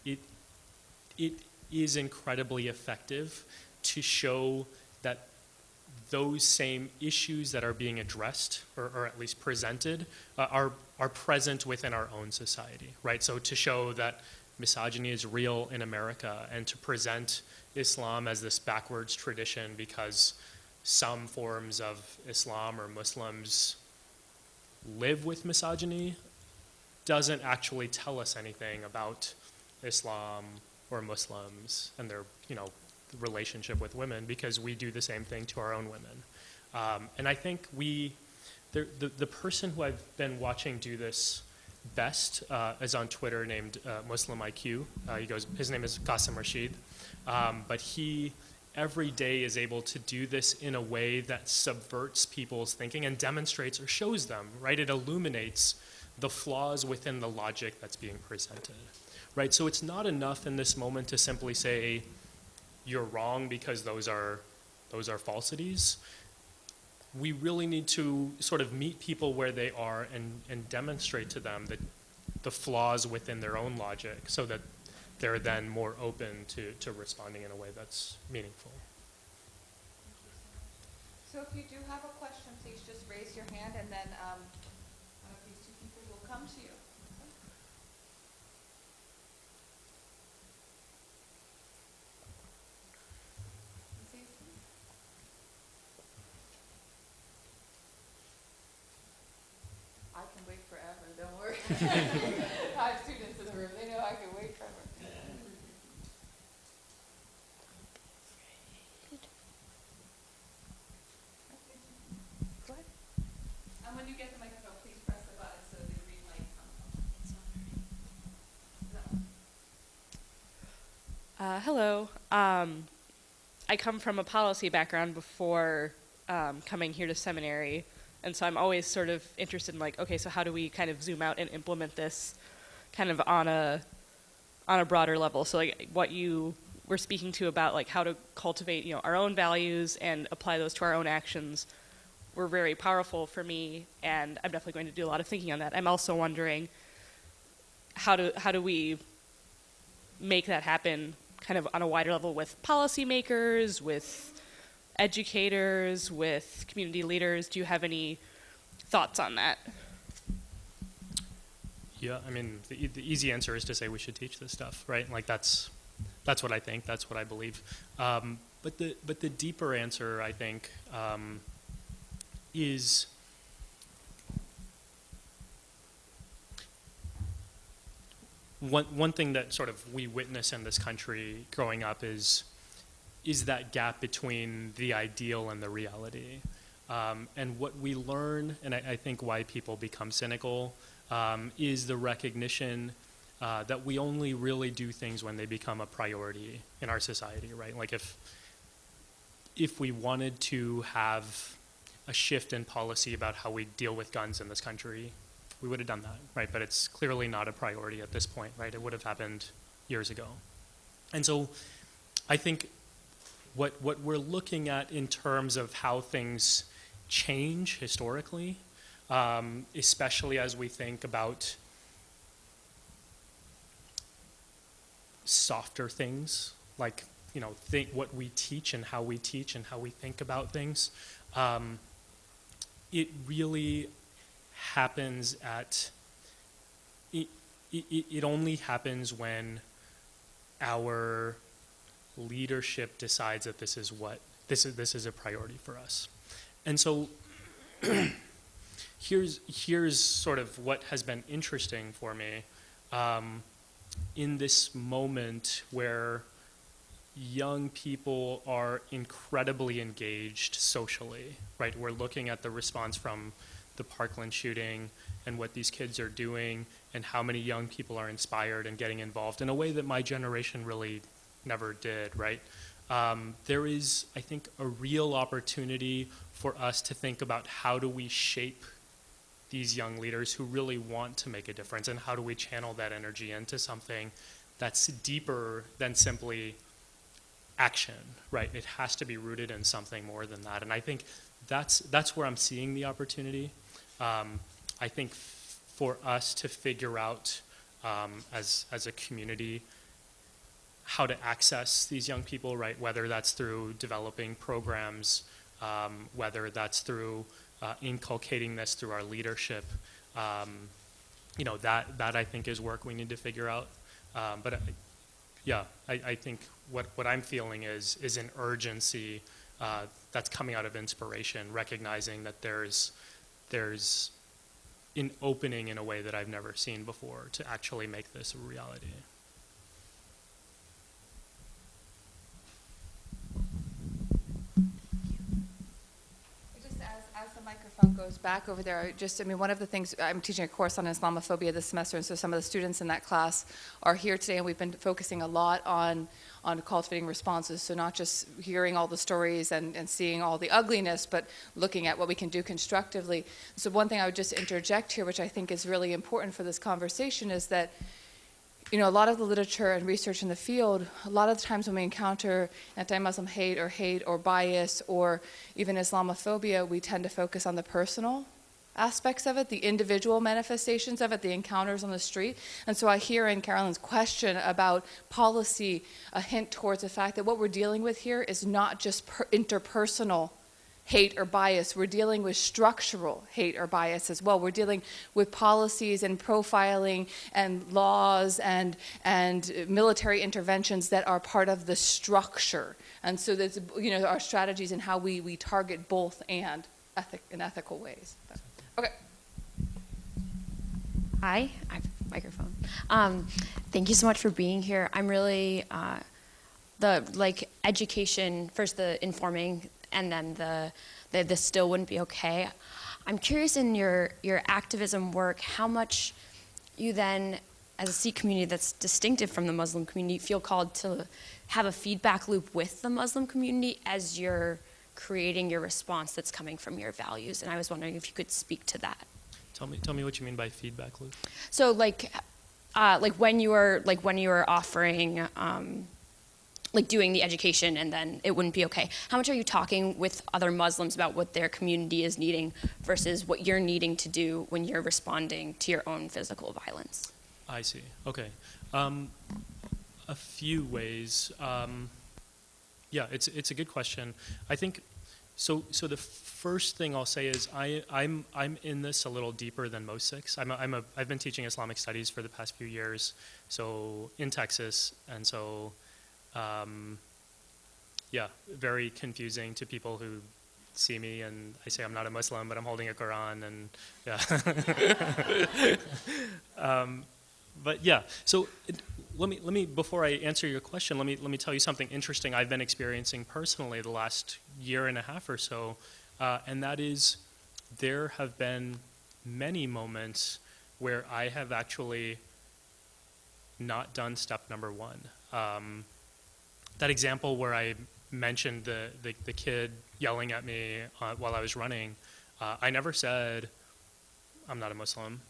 It is incredibly effective to show that those same issues that are being addressed, or at least presented, are present within our own society, right? So to show that misogyny is real in America, and to present Islam as this backwards tradition because some forms of Islam or Muslims live with misogyny, doesn't actually tell us anything about Islam or Muslims and their, relationship with women, because we do the same thing to our own women. And I think the person who I've been watching do this best is on Twitter, named Muslim IQ. His name is Qasim Rashid, but he every day is able to do this in a way that subverts people's thinking and demonstrates or shows them, right? It illuminates the flaws within the logic that's being presented, right? So it's not enough in this moment to simply say, you're wrong because those are falsities. We really need to sort of meet people where they are and demonstrate to them that the flaws within their own logic, so that they're then more open to responding in a way that's meaningful. So if you do have a question, please just raise your hand, and then one of these two people will come to you. I can wait forever, don't worry. I have students in the room, they know I can wait forever. Go ahead. And when you get the microphone, please press the button so the green light comes on. Hello. I come from a policy background before coming here to seminary, and so I'm always sort of interested in, like, okay, so how do we kind of zoom out and implement this kind of on a broader level? So like what you were speaking to about like how to cultivate, our own values and apply those to our own actions were very powerful for me, and I'm definitely going to do a lot of thinking on that. I'm also wondering how do we make that happen kind of on a wider level with policymakers, with educators, with community leaders? Do you have any thoughts on that? Yeah, I mean, the easy answer is to say we should teach this stuff, right? Like that's what I think, that's what I believe. But the deeper answer, I think, is one thing that sort of we witness in this country growing up is that gap between the ideal and the reality. And what we learn, and I think why people become cynical, is the recognition that we only really do things when they become a priority in our society, right? Like if we wanted to have a shift in policy about how we deal with guns in this country, we would have done that, right? But it's clearly not a priority at this point, right? It would have happened years ago. And so I think what we're looking at in terms of how things change historically, especially as we think about softer things, like, you know, think what we teach and how we think about things, it really happens at, it only happens when our leadership decides that this is a priority for us. And so here's sort of what has been interesting for me in this moment where young people are incredibly engaged socially, right? We're looking at the response from the Parkland shooting and what these kids are doing and how many young people are inspired and getting involved in a way that my generation really never did, right? There is, I think, a real opportunity for us to think about how do we shape these young leaders who really want to make a difference, and how do we channel that energy into something that's deeper than simply action, right? It has to be rooted in something more than that. And I think that's where I'm seeing the opportunity. I think for us to figure out as a community how to access these young people, right? Whether that's through developing programs, whether that's through inculcating this through our leadership, you know, that I think is work we need to figure out. But I think what I'm feeling is an urgency that's coming out of inspiration, recognizing that there's an opening in a way that I've never seen before to actually make this a reality. As the microphone goes back over there, one of the things, I'm teaching a course on Islamophobia this semester, and so some of the students in that class are here today, and we've been focusing a lot on cultivating responses, so not just hearing all the stories and seeing all the ugliness, but looking at what we can do constructively. So one thing I would just interject here, which I think is really important for this conversation, is that, you know, a lot of the literature and research in the field, a lot of the times when we encounter anti-Muslim hate or bias or even Islamophobia, we tend to focus on the personal aspects of it, the individual manifestations of it, the encounters on the street. And so I hear in Carolyn's question about policy a hint towards the fact that what we're dealing with here is not just interpersonal hate or bias. We're dealing with structural hate or bias as well. We're dealing with policies and profiling and laws and military interventions that are part of the structure. And so that's, you know, our strategies and how we target both and in ethical ways. Okay. Hi, I have a microphone. Thank you so much for being here. I'm really the education, first the informing, and then the still wouldn't be okay. I'm curious in your activism work, how much you then, as a Sikh community that's distinctive from the Muslim community, feel called to have a feedback loop with the Muslim community as you're creating your response that's coming from your values. And I was wondering if you could speak to that. Tell me what you mean by feedback loop. So when you were offering doing the education and then it wouldn't be okay, how much are you talking with other Muslims about what their community is needing versus what you're needing to do when you're responding to your own physical violence? I see. Okay. A few ways. Yeah, it's a good question. I think so. The first thing I'll say is I'm in this a little deeper than most Sikhs. I've been teaching Islamic studies for the past few years, so in Texas, and so yeah, very confusing to people who see me and I say I'm not a Muslim, but I'm holding a Quran, and yeah. But yeah, so let me before I answer your question, let me tell you something interesting I've been experiencing personally the last year and a half or so, and that is there have been many moments where I have actually not done step number one. That example where I mentioned the kid yelling at me while I was running, I never said, I'm not a Muslim.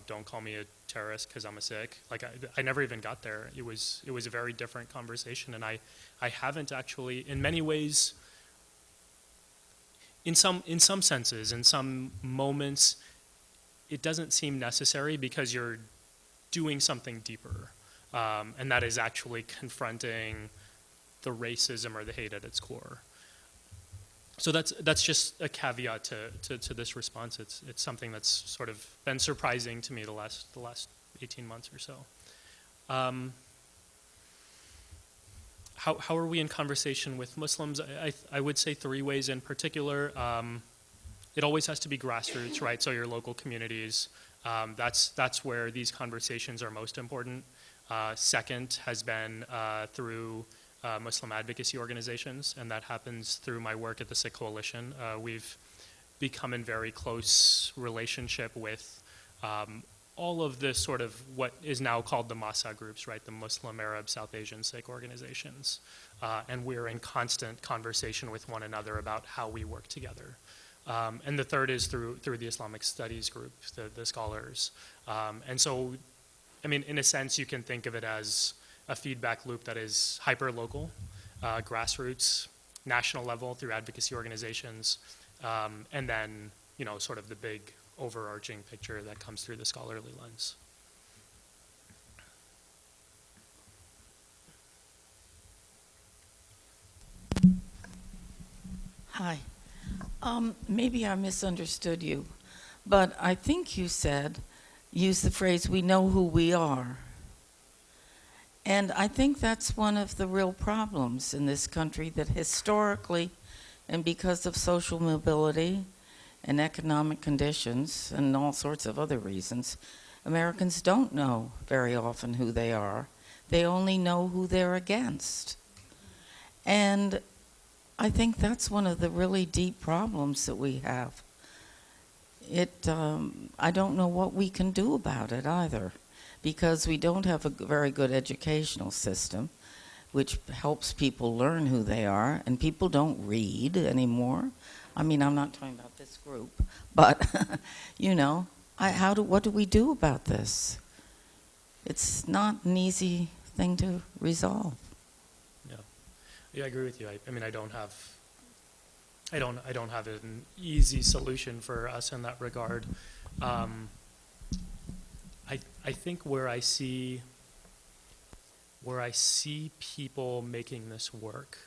Don't call me a terrorist because I'm a Sikh. Like I never even got there. It was a very different conversation, and I haven't actually, in many ways, in some senses, in some moments, it doesn't seem necessary because you're doing something deeper, and that is actually confronting the racism or the hate at its core. So that's just a caveat to this response. It's something that's sort of been surprising to me the last 18 months or so. How are we in conversation with Muslims? I would say 3 ways in particular. It always has to be grassroots, right? So your local communities. That's where these conversations are most important. Second has been through Muslim advocacy organizations, and that happens through my work at the Sikh Coalition. We've become in very close relationship with all of the sort of what is now called the MASA groups, right? The Muslim, Arab, South Asian Sikh organizations. And we're in constant conversation with one another about how we work together. And the third is through the Islamic Studies group, the scholars. And so, I mean, in a sense, you can think of it as a feedback loop that is hyper-local, grassroots, national level through advocacy organizations, and then, sort of the big overarching picture that comes through the scholarly lens. Hi. Maybe I misunderstood you, but I think you used the phrase, "we know who we are." And I think that's one of the real problems in this country, that historically, and because of social mobility and economic conditions and all sorts of other reasons, Americans don't know very often who they are. They only know who they're against. And I think that's one of the really deep problems that we have. I don't know what we can do about it either, because we don't have a very good educational system which helps people learn who they are, and people don't read anymore. I mean, I'm not talking about this group, but what do we do about this? It's not an easy thing to resolve. Yeah, I agree with you. I mean, I don't have an easy solution for us in that regard. I think where I see people making this work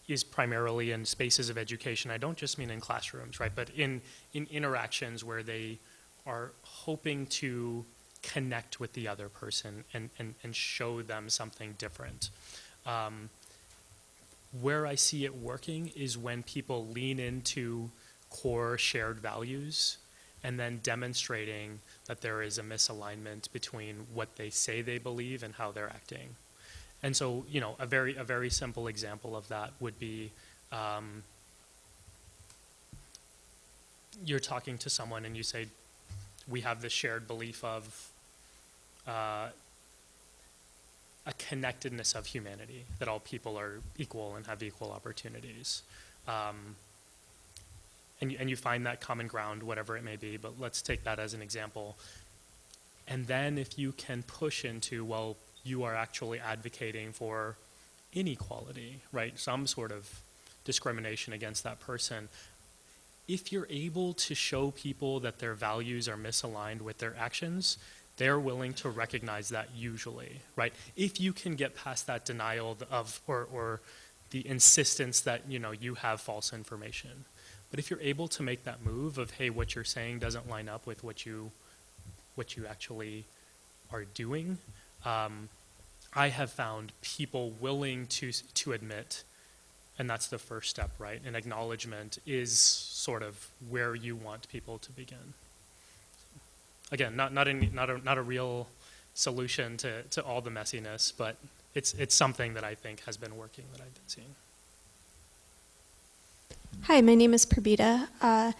is primarily in spaces of education. I don't just mean in classrooms, right? But in interactions where they are hoping to connect with the other person and show them something different. Where I see it working is when people lean into core shared values and then demonstrating that there is a misalignment between what they say they believe and how they're acting. And so, a very simple example of that would be you're talking to someone and you say, we have this shared belief of a connectedness of humanity, that all people are equal and have equal opportunities. And you find that common ground, whatever it may be, but let's take that as an example. And then if you can push into, well, you are actually advocating for inequality, right? Some sort of discrimination against that person. If you're able to show people that their values are misaligned with their actions, they're willing to recognize that usually, right? If you can get past that denial of, or the insistence that, you have false information. But if you're able to make that move of, hey, what you're saying doesn't line up with what you actually are doing, I have found people willing to admit, and that's the first step, right? And acknowledgement is sort of where you want people to begin. Again, not a real solution to all the messiness, but it's something that I think has been working, that I've been seeing. Hi, my name is Prabita. I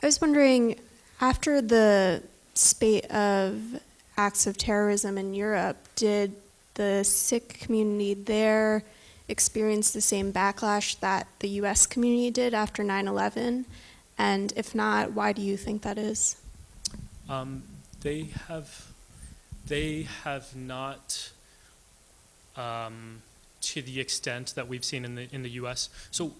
was wondering, after the spate of acts of terrorism in Europe, did the Sikh community there experience the same backlash that the U.S. community did after 9/11? And if not, why do you think that is? They have not, to the extent that we've seen in the U.S. So,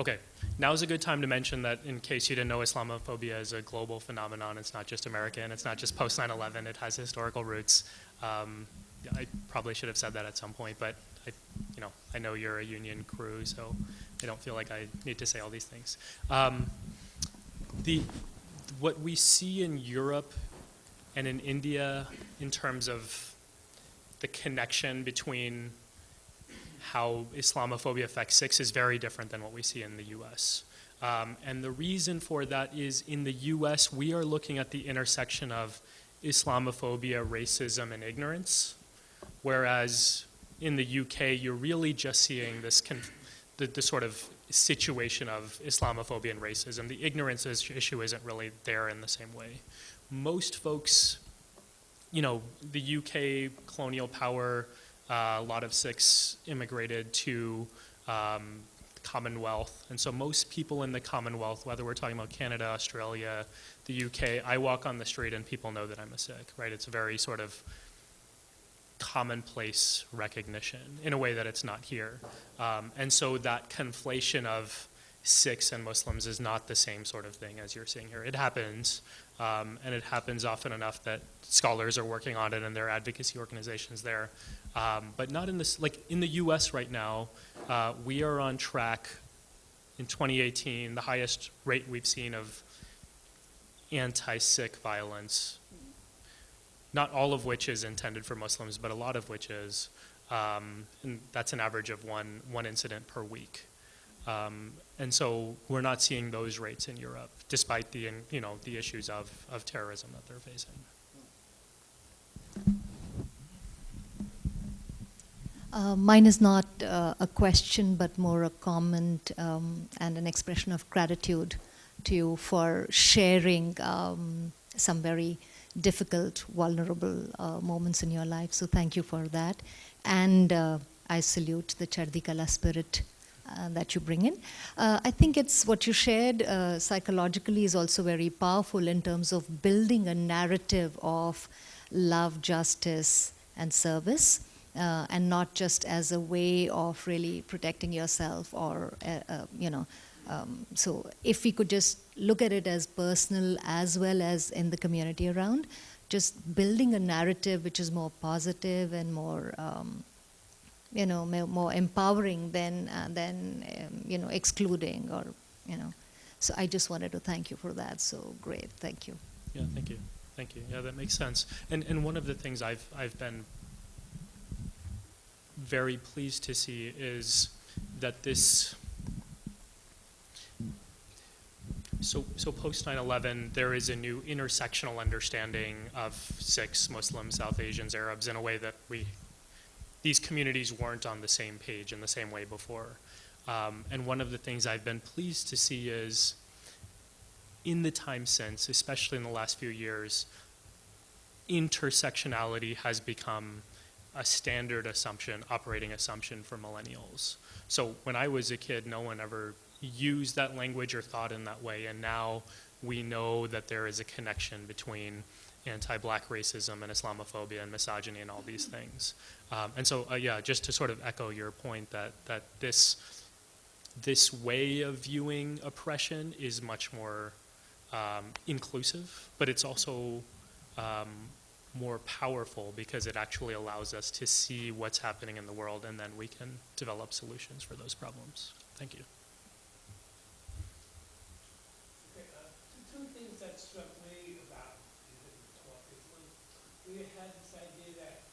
okay, now is a good time to mention that, in case you didn't know, Islamophobia is a global phenomenon. It's not just American. It's not just post 9/11. It has historical roots. I probably should have said that at some point, but I know you're a union crew, so I don't feel like I need to say all these things. What we see in Europe and in India in terms of the connection between how Islamophobia affects Sikhs is very different than what we see in the U.S. And the reason for that is in the U.S. we are looking at the intersection of Islamophobia, racism, and ignorance, whereas in the UK you're really just seeing this the sort of situation of Islamophobia and racism. The ignorance issue isn't really there in the same way. Most folks, the UK colonial power, a lot of Sikhs immigrated to Commonwealth, and so most people in the Commonwealth, whether we're talking about Canada, Australia, the UK, I walk on the street and people know that I'm a Sikh, right? It's a very sort of commonplace recognition in a way that it's not here. And so that conflation of Sikhs and Muslims is not the same sort of thing as you're seeing here. It happens, and it happens often enough that scholars are working on it and there are advocacy organizations there. But not in this, like in the US right now, we are on track in 2018, the highest rate we've seen of anti-Sikh violence, not all of which is intended for Muslims, but a lot of which is, and that's an average of one incident per week. And so we're not seeing those rates in Europe, despite the issues of terrorism that they're facing. Mine is not a question, but more a comment and an expression of gratitude to you for sharing some very difficult, vulnerable moments in your life. So thank you for that. And I salute the Chardi Kala spirit that you bring in. I think it's what you shared psychologically is also very powerful in terms of building a narrative of love, justice, and service. And not just as a way of really protecting yourself or, so if we could just look at it as personal as well as in the community around, just building a narrative which is more positive and more, more empowering than excluding or, So I just wanted to thank you for that. So great, thank you. Yeah, thank you. Thank you. Yeah, that makes sense. And one of the things I've been very pleased to see is that this, so post 9/11, there is a new intersectional understanding of Sikhs, Muslims, South Asians, Arabs in a way that these communities weren't on the same page in the same way before. And one of the things I've been pleased to see is in the time since, especially in the last few years, intersectionality has become a standard assumption, operating assumption for millennials. So when I was a kid, no one ever used that language or thought in that way, and now we know that there is a connection between anti-black racism and Islamophobia and misogyny and all these things. And so, yeah, just to sort of echo your point that this way of viewing oppression is much more inclusive, but it's also more powerful because it actually allows us to see what's happening in the world, and then we can develop solutions for those problems. Thank you. Okay, two things that struck me about the talk is when we had this idea that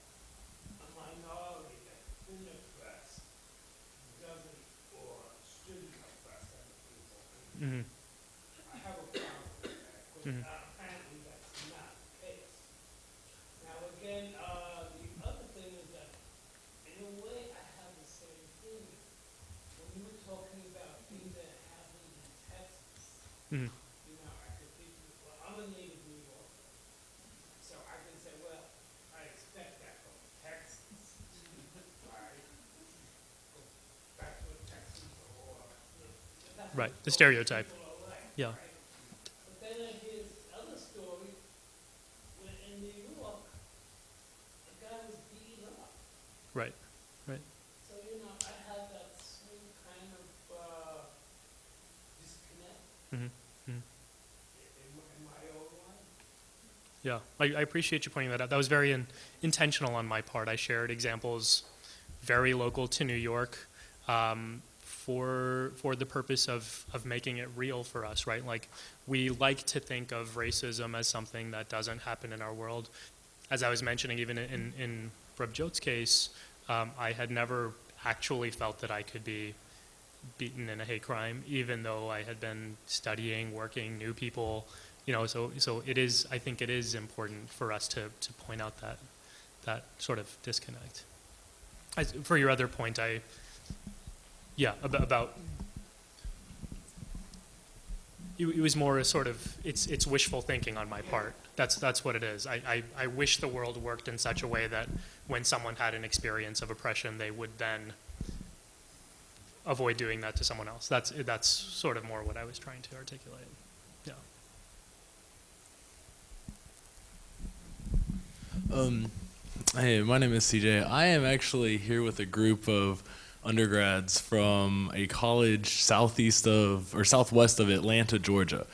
a minority that didn't oppress doesn't or shouldn't oppress other people. Mm-hmm. I have a problem with that because apparently that's not the case. Now again, the other thing is that in a way I have the same thing. When you were talking about things that happened in Texas, Mm-hmm. I could think, well, I'm a native New Yorker, so I can say, well, I expect that from Texas, right? Go back to a Texas or, that's Right, the stereotype. people are like, Yeah. right? But then I hear this other story where in New York, a guy was beaten up. Right, right. So, I have that same kind of disconnect Hmm. in my own life. Yeah, I appreciate you pointing that out. That was very intentional on my part. I shared examples very local to New York for the purpose of making it real for us, right? Like, we like to think of racism as something that doesn't happen in our world. As I was mentioning, even in Prabjot's case, I had never actually felt that I could be beaten in a hate crime, even though I had been studying, working, knew people, so it is, I think it is important for us to point out that sort of disconnect. For your other point, about it was more a sort of, it's wishful thinking on my part. That's what it is. I wish the world worked in such a way that when someone had an experience of oppression, they would then avoid doing that to someone else. That's sort of more what I was trying to articulate. Yeah. Hey, my name is CJ. I am actually here with a group of undergrads from a college southwest of Atlanta, Georgia.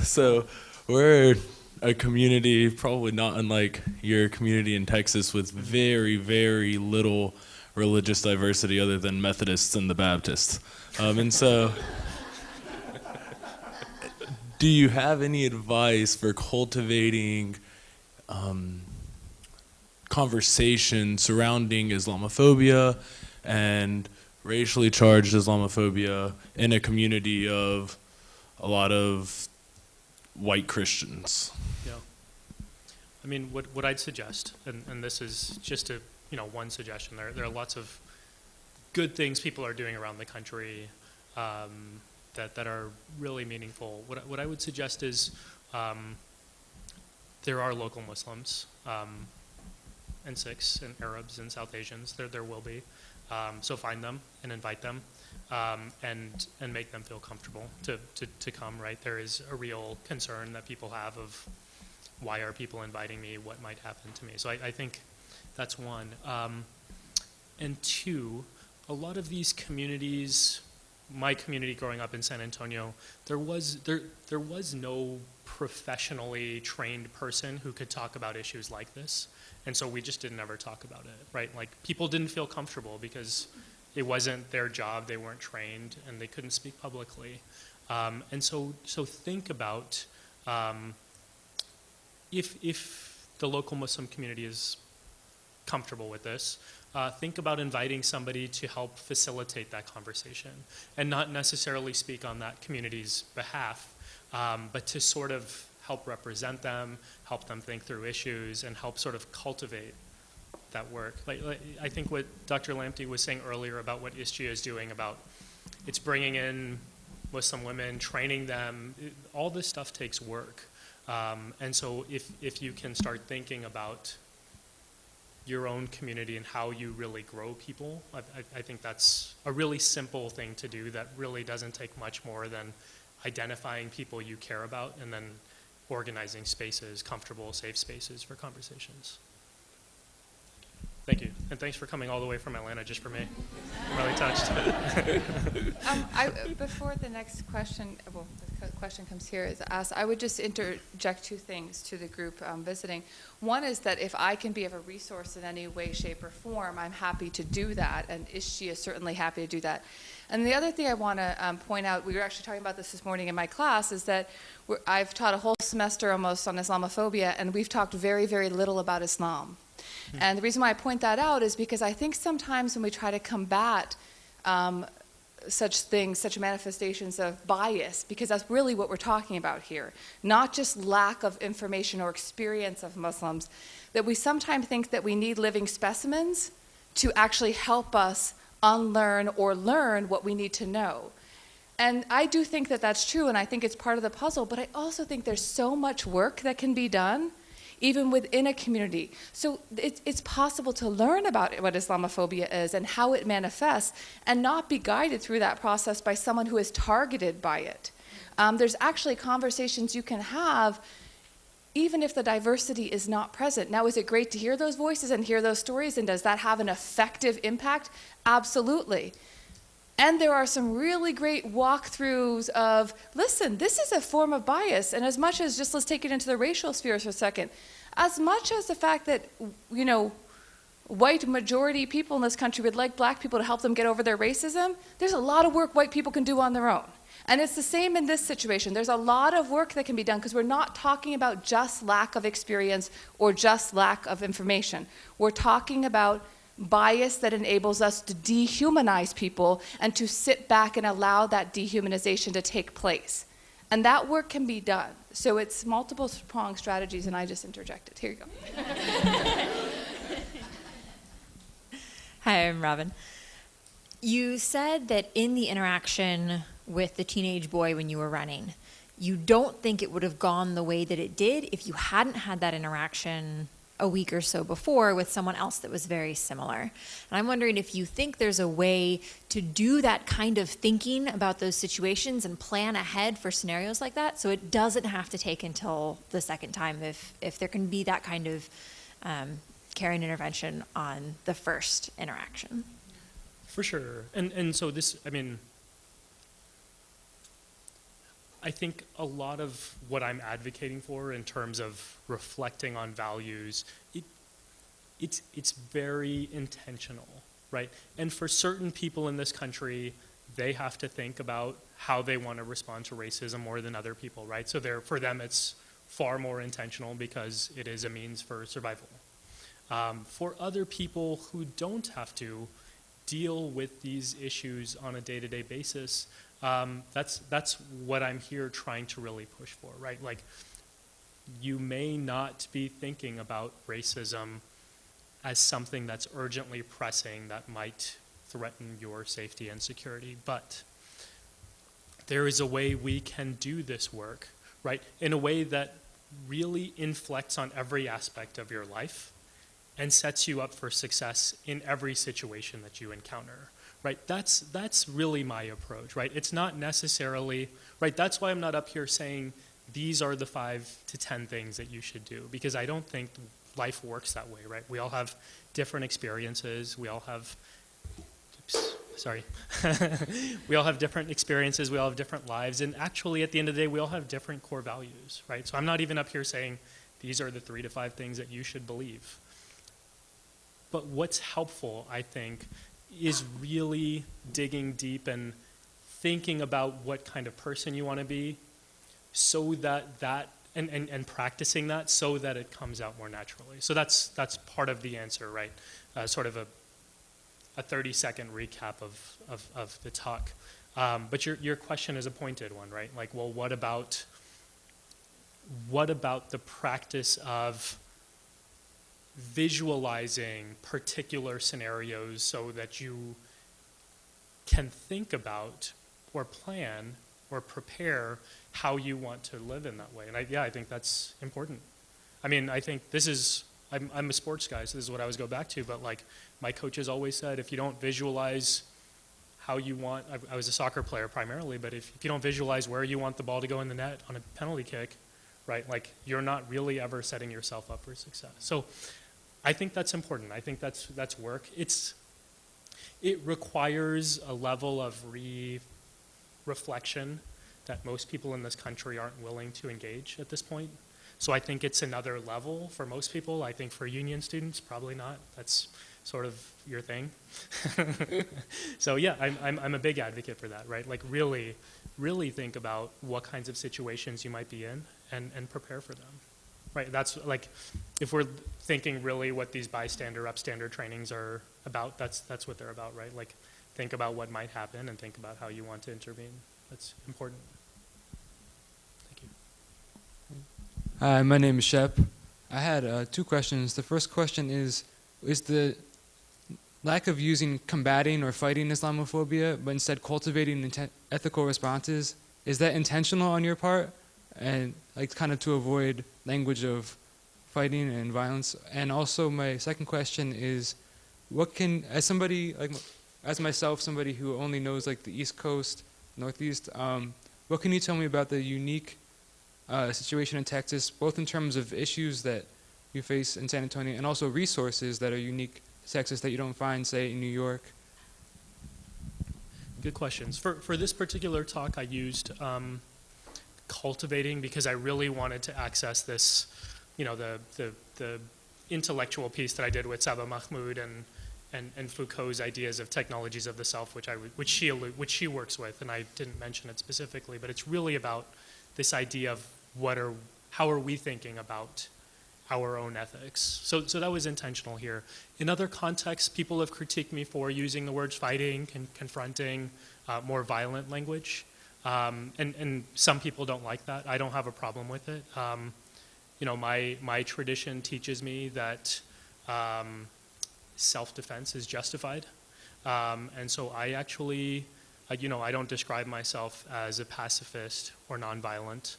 So we're a community probably not unlike your community in Texas with very, very little religious diversity other than Methodists and the Baptists. And so do you have any advice for cultivating conversation surrounding Islamophobia and racially charged Islamophobia in a community of a lot of white Christians? Yeah. I mean, what I'd suggest, and this is just one suggestion. There are lots of good things people are doing around the country that are really meaningful. What I would suggest is there are local Muslims and Sikhs and Arabs and South Asians. There will be. So find them and invite them and make them feel comfortable to come, right? There is a real concern that people have of why are people inviting me? What might happen to me? So I think that's one. And two, a lot of these communities, my community growing up in San Antonio, there was no professionally trained person who could talk about issues like this. And so we just didn't ever talk about it, right? Like, people didn't feel comfortable because it wasn't their job, they weren't trained, and they couldn't speak publicly. And so think about if the local Muslim community is comfortable with this, think about inviting somebody to help facilitate that conversation and not necessarily speak on that community's behalf, but to sort of help represent them, help them think through issues, and help sort of cultivate that work. Like I think what Dr. Lamptey was saying earlier about what ISGIA is doing, about it's bringing in Muslim women, training them, all this stuff takes work. And so if you can start thinking about your own community and how you really grow people, I think that's a really simple thing to do that really doesn't take much more than identifying people you care about and then organizing spaces, comfortable, safe spaces for conversations. Thank you, and thanks for coming all the way from Atlanta just for me. I'm really touched. Before the next question, the question comes here is asked, I would just interject two things to the group visiting. One is that if I can be of a resource in any way, shape, or form, I'm happy to do that, and ISGIA is certainly happy to do that. And the other thing I want to point out, we were actually talking about this morning in my class, is that I've taught a whole semester almost on Islamophobia, and we've talked very, very little about Islam. And the reason why I point that out is because I think sometimes when we try to combat such things, such manifestations of bias, because that's really what we're talking about here, not just lack of information or experience of Muslims, that we sometimes think that we need living specimens to actually help us unlearn or learn what we need to know. And I do think that that's true, and I think it's part of the puzzle, but I also think there's so much work that can be done even within a community. So it's possible to learn about what Islamophobia is and how it manifests and not be guided through that process by someone who is targeted by it. There's actually conversations you can have even if the diversity is not present. Now, is it great to hear those voices and hear those stories, and does that have an effective impact? Absolutely. And there are some really great walkthroughs of, listen, this is a form of bias, and as much as, just let's take it into the racial sphere for a second, as much as the fact that, you know, white majority people in this country would like black people to help them get over their racism, there's a lot of work white people can do on their own. And it's the same in this situation. There's a lot of work that can be done because we're not talking about just lack of experience or just lack of information. We're talking about bias that enables us to dehumanize people and to sit back and allow that dehumanization to take place. And that work can be done. So it's multiple pronged strategies, and I just interjected. Here you go. Hi, I'm Robin. You said that in the interaction with the teenage boy when you were running, you don't think it would have gone the way that it did if you hadn't had that interaction a week or so before with someone else that was very similar. And I'm wondering if you think there's a way to do that kind of thinking about those situations and plan ahead for scenarios like that, so it doesn't have to take until the second time if there can be that kind of caring intervention on the first interaction. For sure. And so this, I mean, I think a lot of what I'm advocating for in terms of reflecting on values, it's very intentional, right? And for certain people in this country, they have to think about how they want to respond to racism more than other people, right? So for them, it's far more intentional because it is a means for survival. For other people who don't have to deal with these issues on a day-to-day basis, that's what I'm here trying to really push for, right? Like, you may not be thinking about racism as something that's urgently pressing that might threaten your safety and security, but there is a way we can do this work, right? In a way that really inflects on every aspect of your life and sets you up for success in every situation that you encounter, right? That's really my approach, right? It's not necessarily, right? That's why I'm not up here saying these are the 5 to 10 things that you should do, because I don't think life works that way, right? We all have different experiences. We all have, we all have different experiences. We all have different lives. And actually, at the end of the day, we all have different core values, right? So I'm not even up here saying these are the 3 to 5 things that you should believe. But what's helpful, I think, is really digging deep and thinking about what kind of person you want to be, so that and practicing that so that it comes out more naturally. So that's part of the answer, right? Sort of a 30-second recap of the talk. But your question is a pointed one, right? Like, well, what about the practice of visualizing particular scenarios so that you can think about or plan or prepare how you want to live in that way? And I think that's important. I mean, I think this is, I'm a sports guy, so this is what I always go back to, but like my coaches always said, if you don't visualize how you want, I was a soccer player primarily, but if you don't visualize where you want the ball to go in the net on a penalty kick, right, like you're not really ever setting yourself up for success. So I think that's important. I think that's work. It requires a level of reflection that most people in this country aren't willing to engage at this point. So I think it's another level for most people. I think for union students, probably not. That's sort of your thing. So yeah, I'm a big advocate for that, right? Like really think about what kinds of situations you might be in and prepare for them. Right, that's like, if we're thinking really what these bystander, upstander trainings are about, that's what they're about, right? Like, think about what might happen and think about how you want to intervene. That's important. Thank you. Hi, my name is Shep. I had 2 questions. The first question is the lack of using combating or fighting Islamophobia, but instead cultivating ethical responses, is that intentional on your part? And like kind of to avoid language of fighting and violence? And also my second question is, what can, as somebody like as myself, somebody who only knows like the East Coast, Northeast, what can you tell me about the unique situation in Texas, both in terms of issues that you face in San Antonio and also resources that are unique to Texas that you don't find, say, in New York? Good questions. For this particular talk, I used Cultivating because I really wanted to access this, the intellectual piece that I did with Saba Mahmood and Foucault's ideas of technologies of the self, which she works with, and I didn't mention it specifically, but it's really about this idea of how are we thinking about our own ethics. So that was intentional here. In other contexts, people have critiqued me for using the words fighting and confronting, more violent language. And some people don't like that. I don't have a problem with it. My tradition teaches me that self-defense is justified. And so I actually, I don't describe myself as a pacifist or nonviolent.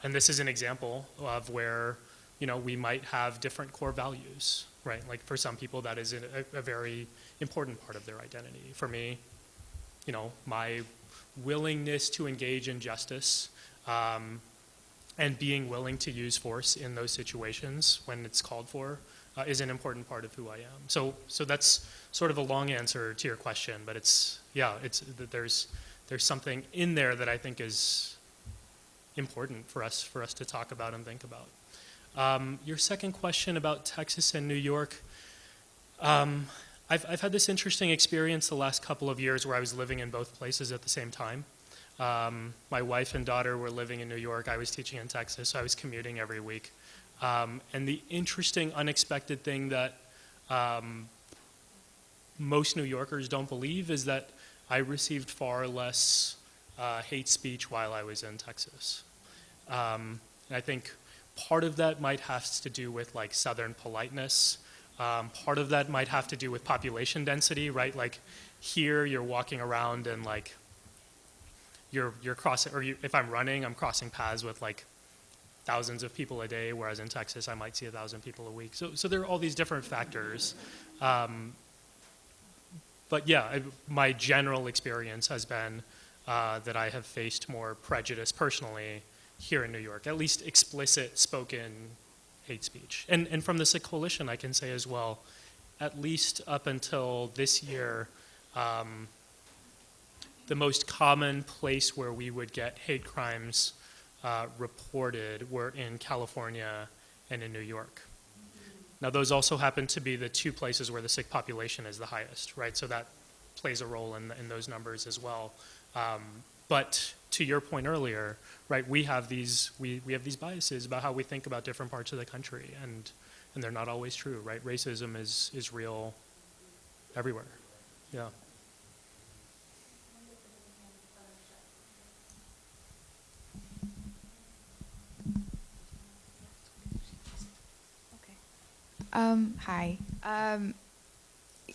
And this is an example of where, we might have different core values, right? Like for some people, that is a very important part of their identity. For me, my willingness to engage in justice and being willing to use force in those situations when it's called for is an important part of who I am. So that's sort of a long answer to your question, but there's something in there that I think is important for us to talk about and think about. Your second question about Texas and New York, I've had this interesting experience the last couple of years where I was living in both places at the same time. My wife and daughter were living in New York. I was teaching in Texas, so I was commuting every week. And the interesting, unexpected thing that most New Yorkers don't believe is that I received far less hate speech while I was in Texas. And I think part of that might have to do with like Southern politeness. Part of that might have to do with population density, right? Like here you're walking around and like you're crossing, if I'm running, I'm crossing paths with like thousands of people a day, whereas in Texas I might see 1,000 people a week. So there are all these different factors. But yeah, my general experience has been that I have faced more prejudice personally here in New York, at least explicit spoken hate speech. And from the Sikh Coalition, I can say as well, at least up until this year, the most common place where we would get hate crimes reported were in California and in New York. Now those also happen to be the two places where the Sikh population is the highest, right? So that plays a role in those numbers as well. But to your point earlier, right, we have these biases about how we think about different parts of the country, and they're not always true, right? Racism is real everywhere. Yeah. Hi.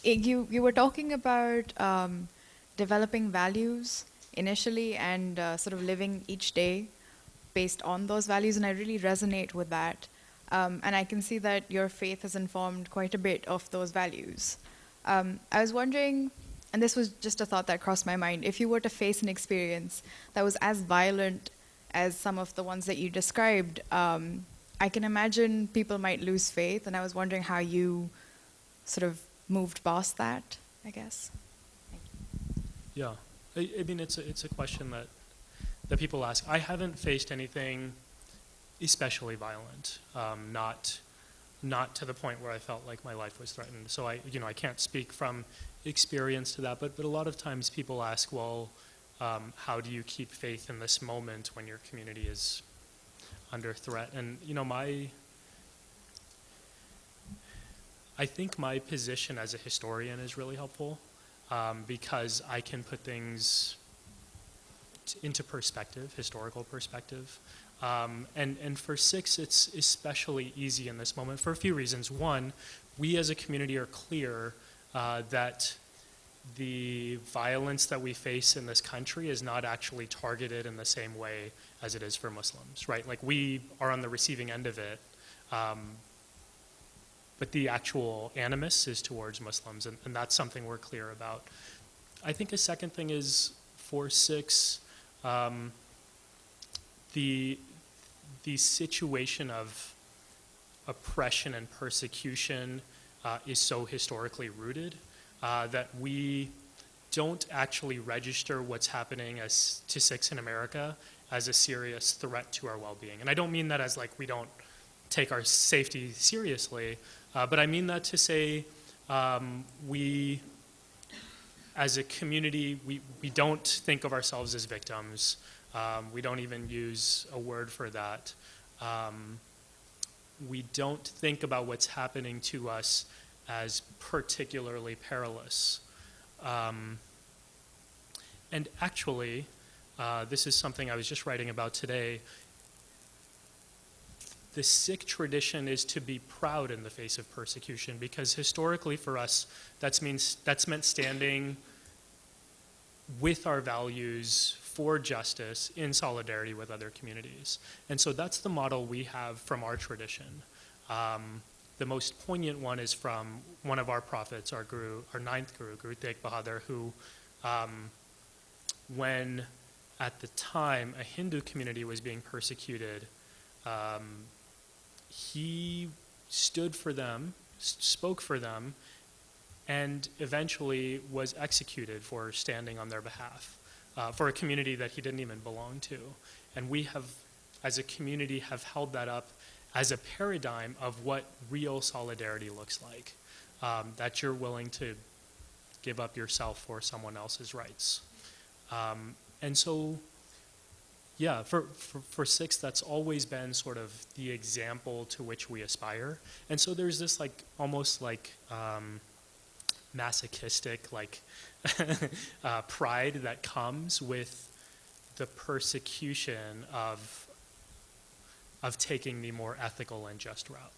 You were talking about developing values initially and sort of living each day based on those values, and I really resonate with that. And I can see that your faith has informed quite a bit of those values. I was wondering, and this was just a thought that crossed my mind, if you were to face an experience that was as violent as some of the ones that you described, I can imagine people might lose faith, and I was wondering how you sort of moved past that, I guess. Yeah, I mean, it's a question that people ask. I haven't faced anything especially violent, not to the point where I felt like my life was threatened. So I can't speak from experience to that, but a lot of times people ask, well, how do you keep faith in this moment when your community is under threat? And I think my position as a historian is really helpful because I can put things into perspective, historical perspective. And for Sikhs, it's especially easy in this moment for a few reasons. One, we as a community are clear that the violence that we face in this country is not actually targeted in the same way as it is for Muslims, right? Like we are on the receiving end of it, but the actual animus is towards Muslims, and that's something we're clear about. I think a second thing is for Sikhs, the situation of oppression and persecution is so historically rooted that we don't actually register what's happening to Sikhs in America as a serious threat to our well-being. And I don't mean that as like we don't take our safety seriously, but I mean that to say we, as a community, we don't think of ourselves as victims. We don't even use a word for that. We don't think about what's happening to us as particularly perilous. And actually, this is something I was just writing about today. The Sikh tradition is to be proud in the face of persecution, because historically for us, that's meant standing with our values for justice in solidarity with other communities. And so that's the model we have from our tradition. The most poignant one is from one of our prophets, our guru, our ninth guru, Guru Tegh Bahadur, who, when at the time a Hindu community was being persecuted, he stood for them, spoke for them, and eventually was executed for standing on their behalf for a community that he didn't even belong to. And we have, as a community, have held that up as a paradigm of what real solidarity looks like, that you're willing to give up yourself for someone else's rights. And so, yeah, for Sikhs, that's always been sort of the example to which we aspire. And so there's this like, almost like masochistic like pride that comes with the persecution of taking the more ethical and just route.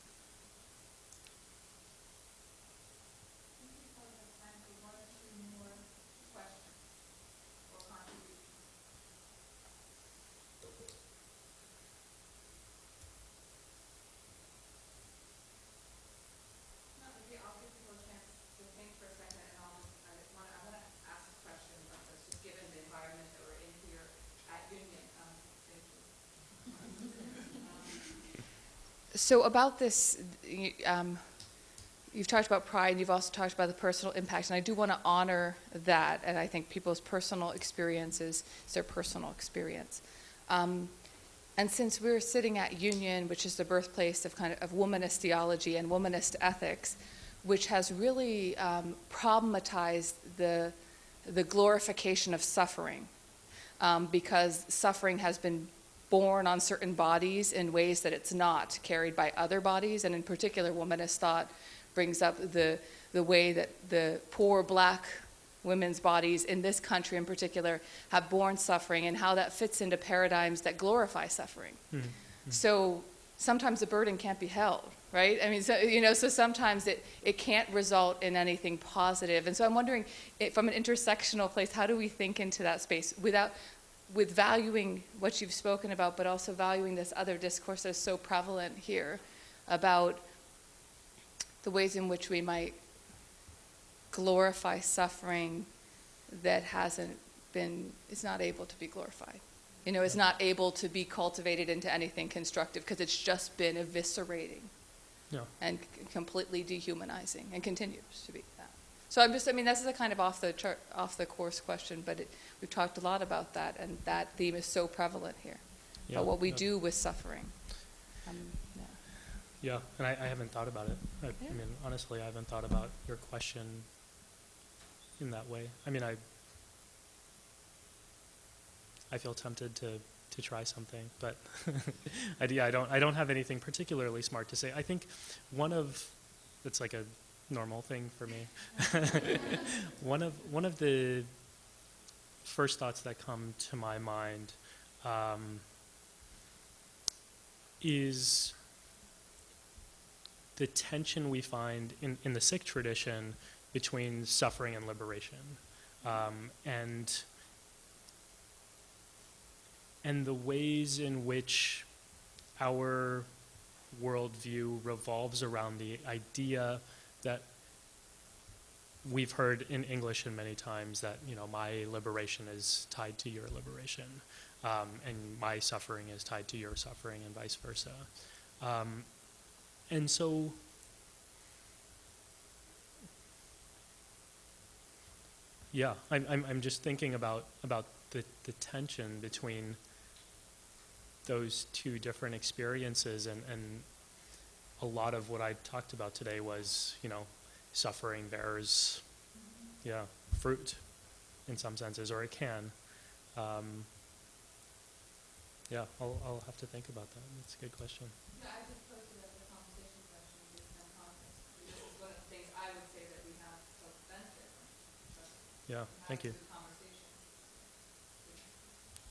So about this, you've talked about pride, and you've also talked about the personal impact, and I do want to honor that, and I think people's personal experiences is their personal experience. And since we're sitting at Union, which is the birthplace of kind of womanist theology and womanist ethics, which has really problematized the glorification of suffering, because suffering has been born on certain bodies in ways that it's not carried by other bodies, and in particular, womanist thought brings up the way that the poor black women's bodies in this country in particular have borne suffering, and how that fits into paradigms that glorify suffering. Mm-hmm. So sometimes the burden can't be held, right? I mean, so sometimes it can't result in anything positive. And so I'm wondering, from an intersectional place, how do we think into that space with valuing what you've spoken about, but also valuing this other discourse that is so prevalent here about the ways in which we might glorify suffering that is not able to be glorified. Is not able to be cultivated into anything constructive because it's just been eviscerating and completely dehumanizing, and continues to be that. So this is a kind of off the course question, but we've talked a lot about that, and that theme is so prevalent here, about what we do with suffering. Yeah, and I haven't thought about it. I mean, honestly, I haven't thought about your question in that way. I mean, I feel tempted to try something, but I don't have anything particularly smart to say. I think it's like a normal thing for me. One of the first thoughts that come to my mind is the tension we find in the Sikh tradition between suffering and liberation, and the ways in which our worldview revolves around the idea that we've heard in English and many times that, you know, my liberation is tied to your liberation, and my suffering is tied to your suffering, and vice versa. And so, yeah, I'm just thinking about the tension between those two different experiences, and a lot of what I talked about today was, you know, suffering bears, yeah, fruit in some senses, or it can. Yeah, I'll have to think about that. That's a good question. Yeah, I just posted it as a conversation question in some context. This is one of the things I would say that we have to benefit from. Yeah, thank you. Conversation.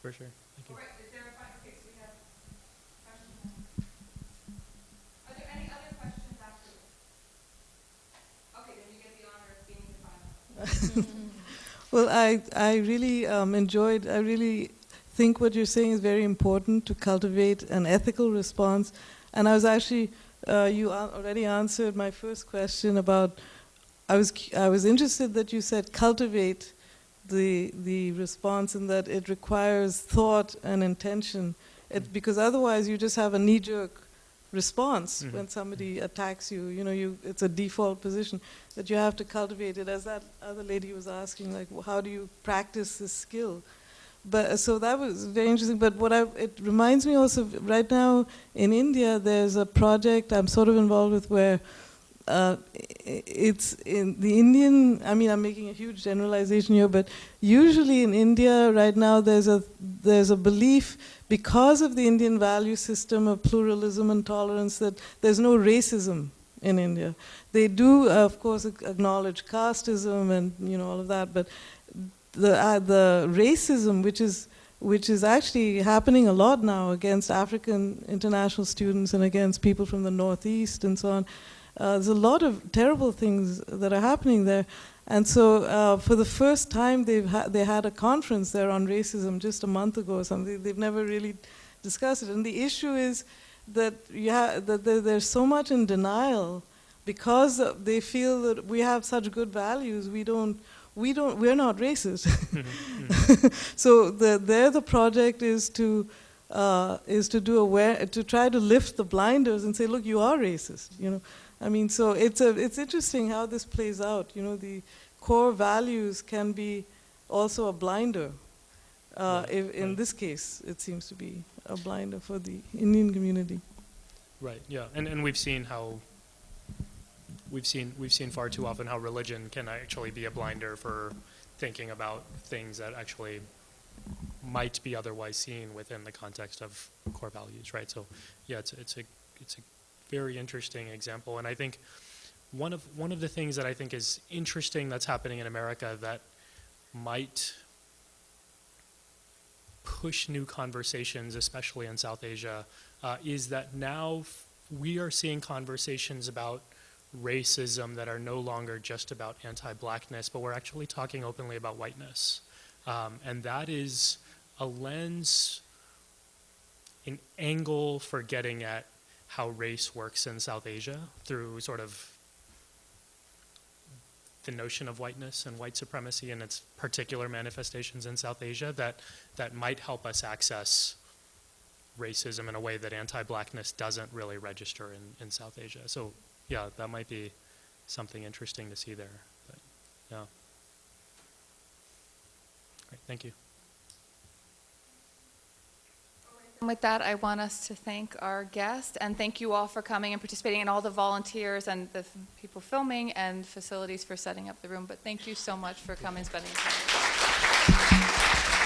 For sure. Thank you. All right, is there a final case we have questions? Are there any other questions after this? Okay, then you get the honor of being the final. Well, I really I really think what you're saying is very important to cultivate an ethical response. And I was actually, you already answered my first question about, I was interested that you said cultivate the response, and that it requires thought and intention. Because otherwise you just have a knee-jerk response when somebody attacks you. You know, it's a default position that you have to cultivate it. As that other lady was asking, like, how do you practice this skill? But so that was very interesting. But it reminds me also, right now in India, there's a project I'm sort of involved with where it's in the Indian, I mean, I'm making a huge generalization here, but usually in India right now there's a belief, because of the Indian value system of pluralism and tolerance, that there's no racism in India. They do, of course, acknowledge casteism and, you know, all of that, but the racism, which is actually happening a lot now against African international students and against people from the Northeast and so on. There's a lot of terrible things that are happening there. And so for the first time they had a conference there on racism just a month ago or something. They've never really discussed it. And the issue is that, there's so much in denial because they feel that we have such good values, we're not racist. So the project is to try to lift the blinders and say, look, you are racist. You know, I mean, so it's interesting how this plays out. You know, the core values can be also a blinder. In this case, it seems to be a blinder for the Indian community. Right. Yeah, and we've seen far too often how religion can actually be a blinder for thinking about things that actually might be otherwise seen within the context of core values, right? So, yeah, it's a very interesting example, and I think one of the things that I think is interesting that's happening in America that might push new conversations, especially in South Asia, is that now we are seeing conversations about racism that are no longer just about anti-blackness, but we're actually talking openly about whiteness. And that is a lens, an angle for getting at how race works in South Asia through sort of the notion of whiteness and white supremacy and its particular manifestations in South Asia that might help us access racism in a way that anti-blackness doesn't really register in South Asia. So yeah, that might be something interesting to see there. But yeah. All right, thank you. And with that, I want us to thank our guest and thank you all for coming and participating, and all the volunteers and the people filming and facilities for setting up the room. But thank you so much for coming and spending time.